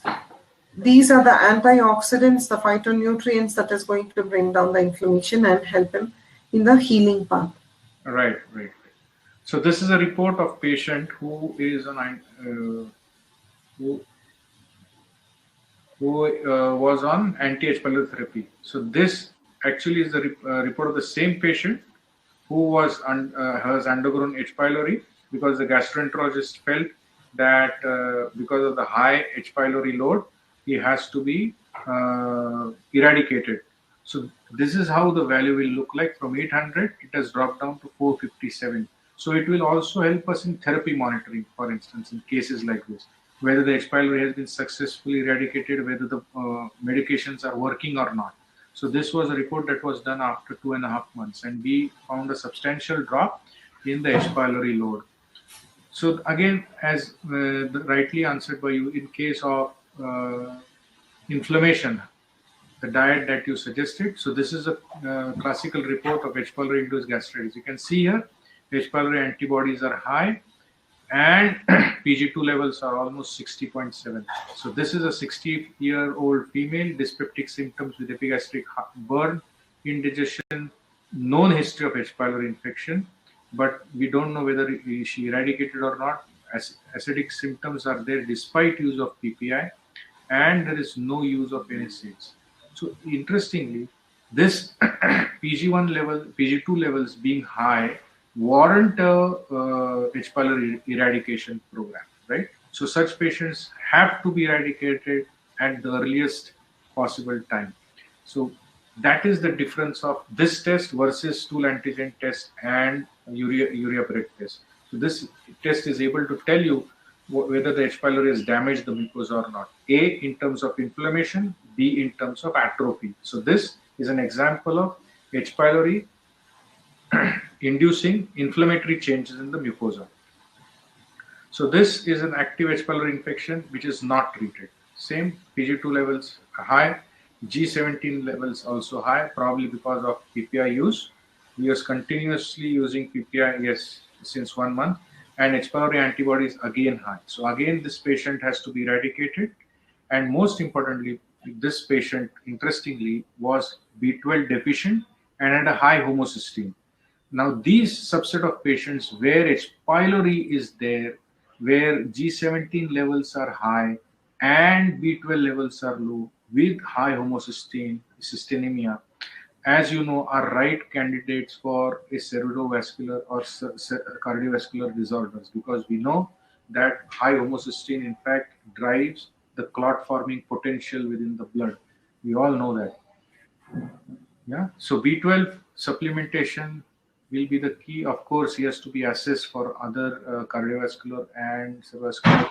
B: these are the antioxidants, the phytonutrients that is going to bring down the inflammation and help him in the healing path.
A: Right. So this is a report of patient who is on who was on anti-H. pylori therapy. So this actually is the report of the same patient who was has undergone H. pylori, because the gastroenterologist felt that because of the high H. pylori load, he has to be eradicated. So this is how the value will look like. From 800, it has dropped down to 457. So it will also help us in therapy monitoring, for instance, in cases like this, whether the H. pylori has been successfully eradicated, whether the medications are working or not. So this was a report that was done after 2.5 months, and we found a substantial drop in the H. pylori load. So again, as rightly answered by you, in case of inflammation, the diet that you suggested. So this is a classical report of H. pylori induced gastritis. You can see here, H. pylori antibodies are high, and PG2 levels are almost 60.7. So this is a 60-year-old female, dyspeptic symptoms with epigastric burn, indigestion, known history of H. pylori infection, but we don't know whether she eradicated or not. Acidic symptoms are there despite use of PPI, and there is no use of NSAIDs. So interestingly, this PG1 level, PG2 levels being high warrant a H. pylori eradication program, right? So such patients have to be eradicated at the earliest possible time. So that is the difference of this test versus stool antigen test and urea breath test. So this test is able to tell you whether the H. pylori has damaged the mucosa or not. A, in terms of inflammation, B, in terms of atrophy. So this is an example of H. pylori inducing inflammatory changes in the mucosa. So this is an active H. pylori infection which is not treated. Same, PG2 levels are high, G17 levels also high, probably because of PPI use. We are continuously using PPI, since 1 month, and H. pylori antibodies again high. So again, this patient has to be eradicated, and most importantly, this patient, interestingly, was B12 deficient and had a high homocysteine. Now, these subset of patients where H. pylori is there, where G17 levels are high and B12 levels are low with high cystinemia, as you know, are right candidates for a cerebrovascular or cardiovascular disorders, because we know that high homocysteine in fact drives the clot forming potential within the blood. We all know that. Yeah. So B12 supplementation will be the key. Of course, he has to be assessed for other cardiovascular and cerebrovascular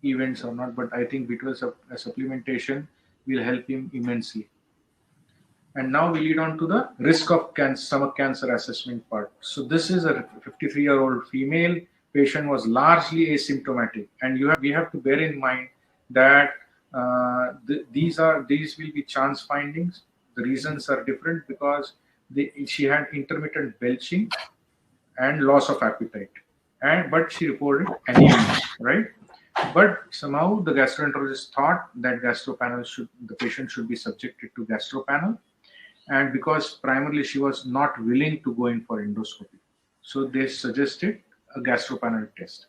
A: events or not, but I think B12 supplementation will help him immensely. And now we lead on to the risk of stomach cancer assessment part. So this is a 53-year-old female patient, was largely asymptomatic, and we have to bear in mind that these will be chance findings. The reasons are different because she had intermittent belching and loss of appetite, but she reported anemia, right? But somehow the gastroenterologist thought that the patient should be subjected to gastro panel, and because primarily she was not willing to go in for endoscopy. So they suggested a gastropanel test.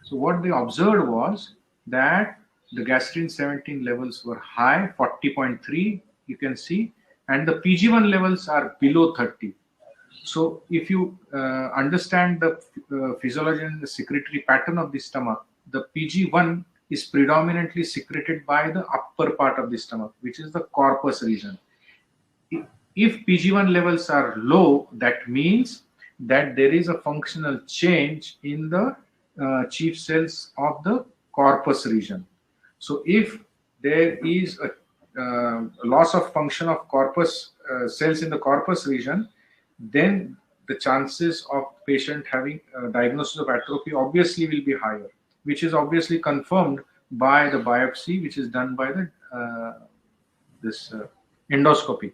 A: So what they observed was that the gastrin 17 levels were high, 40.3, you can see, and the PG1 levels are below 30. So if you understand the physiology and the secretory pattern of the stomach, the PG1 is predominantly secreted by the upper part of the stomach, which is the corpus region. If PG1 levels are low, that means that there is a functional change in the chief cells of the corpus region. So if there is a loss of function of corpus cells in the corpus region, then the chances of patient having a diagnosis of atrophy obviously will be higher, which is obviously confirmed by the biopsy, which is done by the endoscopy.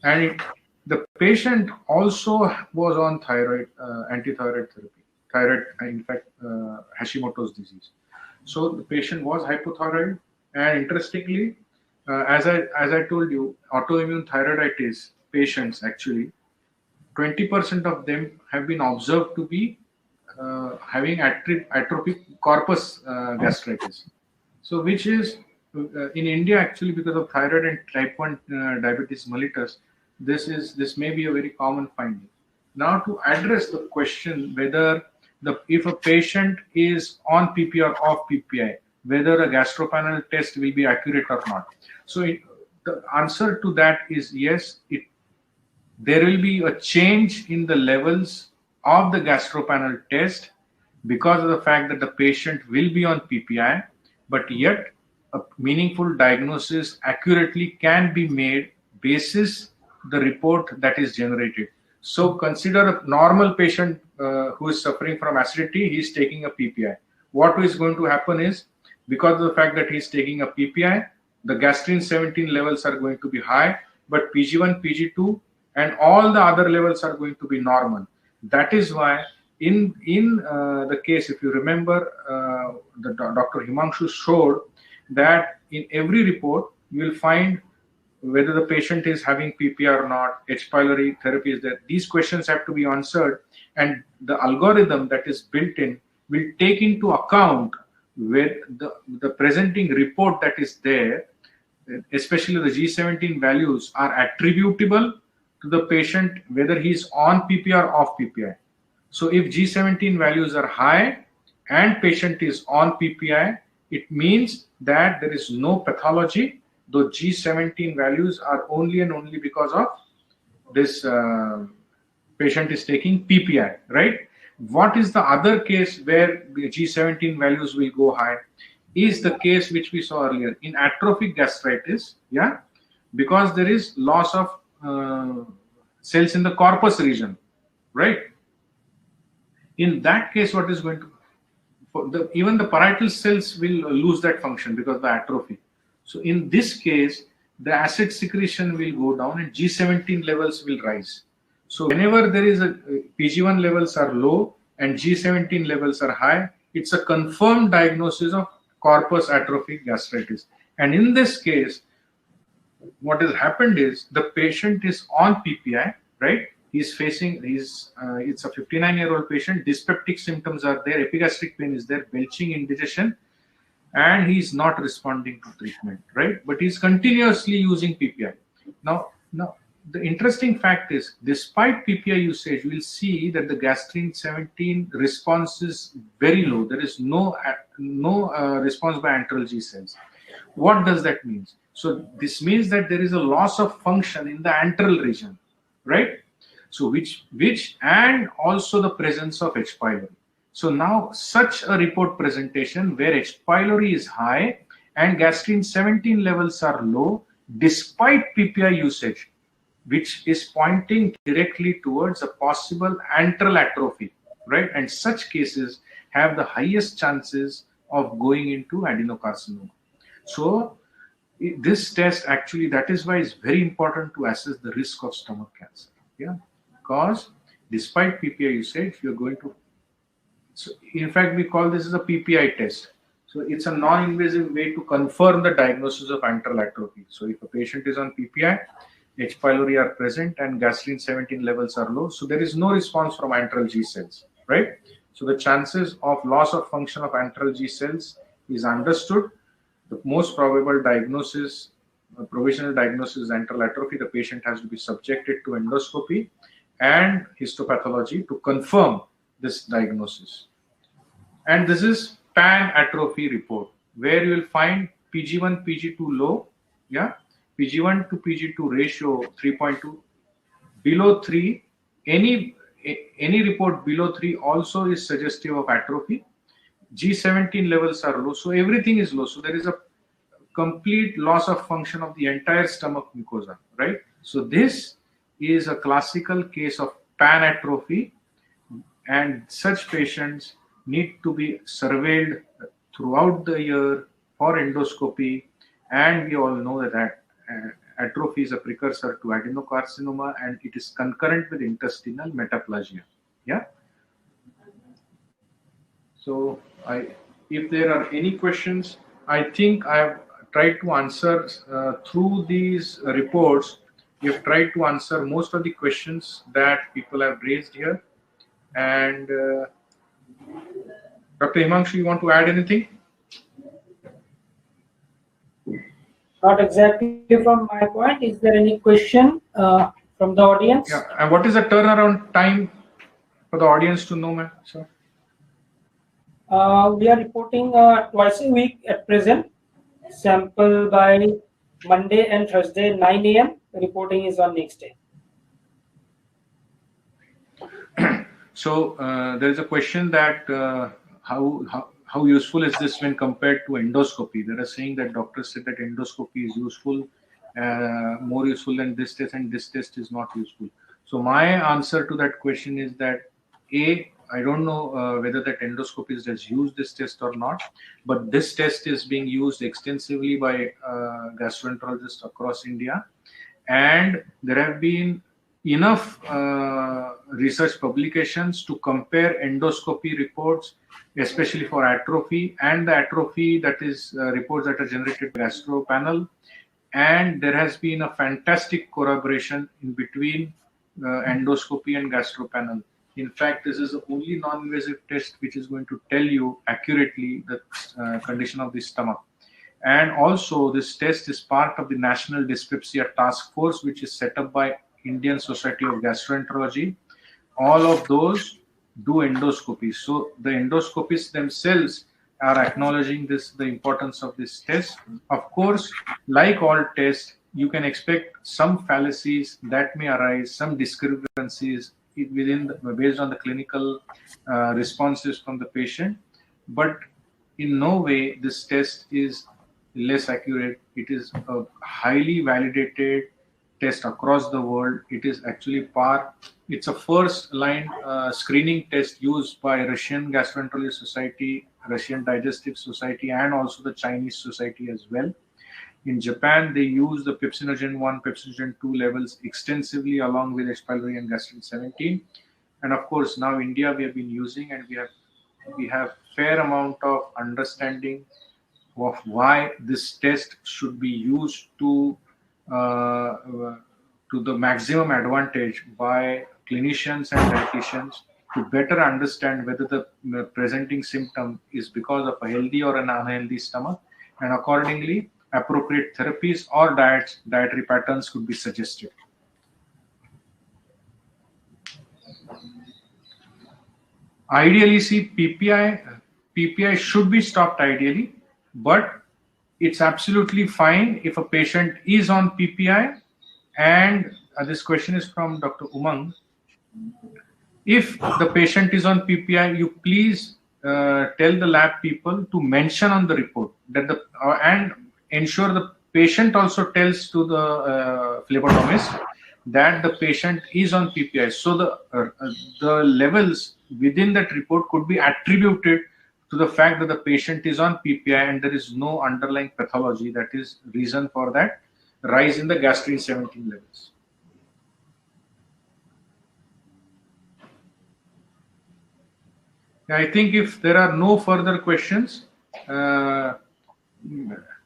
A: And the patient also was on thyroid, antithyroid therapy, thyroid, in fact, Hashimoto's disease. So the patient was hypothyroid, and interestingly, as I told you, autoimmune thyroiditis patients, actually 20% of them have been observed to be having atrophic corpus gastritis. So which is in India, actually, because of thyroid and type 1 diabetes mellitus, this may be a very common finding. Now, to address the question whether if a patient is on PPI or off PPI, whether a gastropanel test will be accurate or not. So the answer to that is yes. There will be a change in the levels of the gastropanel test because of the fact that the patient will be on PPI, but yet a meaningful diagnosis accurately can be made basis the report that is generated. So consider a normal patient who is suffering from acidity, he is taking a PPI. What is going to happen is, because of the fact that he is taking a PPI, the gastrin 17 levels are going to be high, but PG1, PG2, and all the other levels are going to be normal. That is why in the case, if you remember, Dr. Himanshu showed that in every report you will find whether the patient is having PPI or not, H. pylori therapy is there. These questions have to be answered, and the algorithm that is built in will take into account with the presenting report that is there, especially the G17 values are attributable to the patient whether he is on PPI or off PPI. So if G17 values are high and patient is on PPI, it means that there is no pathology. Though G17 values are only and only because of this patient is taking PPI, right? What is the other case where the G17 values will go high? Is the case which we saw earlier in atrophic gastritis, yeah, because there is loss of cells in the corpus region, right? In that case, what is going to even the parietal cells will lose that function because of the atrophy. So in this case, the acid secretion will go down and G17 levels will rise. So whenever there is a PG1 levels are low and G17 levels are high, it's a confirmed diagnosis of corpus atrophic gastritis. And in this case, what has happened is the patient is on PPI, right? He's facing, it's a 59-year-old patient, dyspeptic symptoms are there, epigastric pain is there, belching, indigestion, and he's not responding to treatment, right? But he's continuously using PPI. Now, the interesting fact is, despite PPI usage, we'll see that the gastrin 17 response is very low. There is no response by antral G cells. What does that mean? So this means that there is a loss of function in the antral region, right? So which and also the presence of H. pylori. So now such a report presentation where H. pylori is high and gastrin 17 levels are low despite PPI usage, which is pointing directly towards a possible antral atrophy, right? And such cases have the highest chances of going into adenocarcinoma. So this test actually, that is why it's very important to assess the risk of stomach cancer. Yeah, because despite PPI usage, you're going to. So in fact, we call this as a PPI test. So it's a non-invasive way to confirm the diagnosis of antral atrophy. So if a patient is on PPI, H. pylori are present and gastrin 17 levels are low. So there is no response from antral G cells, right? So the chances of loss of function of antral G cells is understood. The most probable diagnosis, provisional diagnosis is antral atrophy. The patient has to be subjected to endoscopy and histopathology to confirm this diagnosis. And this is pan atrophy report, where you will find PG1, PG2 low, yeah, PG1 to PG2 ratio 3.2, below 3, any report below 3 also is suggestive of atrophy. G17 levels are low, so everything is low. So there is a complete loss of function of the entire stomach mucosa, right? So this is a classical case of pan atrophy, and such patients need to be surveilled throughout the year for endoscopy. And we all know that atrophy is a precursor to adenocarcinoma, and it is concurrent with intestinal metaplasia. Yeah. So if there are any questions, I think I have tried to answer through these reports. We have tried to answer most of the questions that people have raised here. And Dr. Himanshu, you want to add anything?
C: Not exactly from my point. Is there any question from the audience?
A: Yeah. And what is the turnaround time for the audience to know, ma'am? So,
C: we are reporting twice a week at present. Sample by Monday and Thursday 9 a.m. Reporting is on next day.
A: So there is a question that how useful is this when compared to endoscopy? They are saying that doctors said that endoscopy is useful, more useful than this test, and this test is not useful. So my answer to that question is that I don't know whether that endoscopist has used this test or not, but this test is being used extensively by gastroenterologists across India, and there have been enough research publications to compare endoscopy reports, especially for atrophy, and the atrophy that is reports that are generated by gastro panel. And there has been a fantastic corroboration in between endoscopy and gastro panel. In fact, this is the only non-invasive test which is going to tell you accurately the condition of the stomach. And also, this test is part of the National Dyspepsia Task Force, which is set up by Indian Society of Gastroenterology. All of those do endoscopy. So the endoscopists themselves are acknowledging the importance of this test. Of course, like all tests, you can expect some fallacies that may arise, some discrepancies based on the clinical responses from the patient, but in no way this test is less accurate. It is a highly validated test across the world. It is actually it's a first line screening test used by Russian Gastroenterology Society, Russian Digestive Society, and also the Chinese Society as well. In Japan, they use the pepsinogen 1, pepsinogen 2 levels extensively along with H. pylori and gastrin 17. And of course, now India we have been using, and we have fair amount of understanding of why this test should be used to the maximum advantage by clinicians and dietitians to better understand whether the presenting symptom is because of a healthy or an unhealthy stomach, and accordingly appropriate therapies or dietary patterns could be suggested. Ideally, see, PPI should be stopped ideally, but it's absolutely fine if a patient is on PPI. And this question is from Dr. Umang. If the patient is on PPI, you please tell the lab people to mention on the report that and ensure the patient also tells to the phlebotomist that the patient is on PPI. So the levels within that report could be attributed to the fact that the patient is on PPI and there is no underlying pathology that is reason for that rise in the gastrin 17 levels. I think if there are no further questions,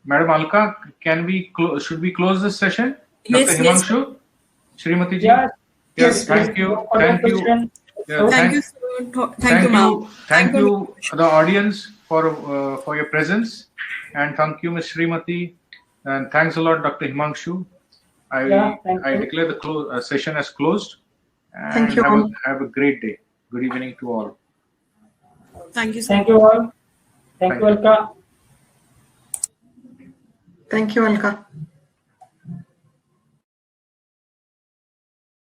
A: Madam Alka, should we close this session?
D: Yes,
A: Dr. Himanshu? Shrimati ji?
C: Yes.
A: Yes,
B: Yes,
A: thank you.
C: For
A: Thank
C: the
A: you.
C: question.
A: Yeah,
D: Thank you, sir. Thank you, ma'am.
A: Thank you, the audience, for your presence, and thank you, Ms. Srimati, and thanks a lot, Dr. Himanshu.
C: Yeah, thank
A: I
C: you.
A: declare the session as closed, and
B: Thank you all.
A: have a great day. Good evening to all.
D: Thank you, sir.
C: Thank you all. Thank
A: Thank
C: you,
A: you.
C: Alka.
B: Thank you, Alka.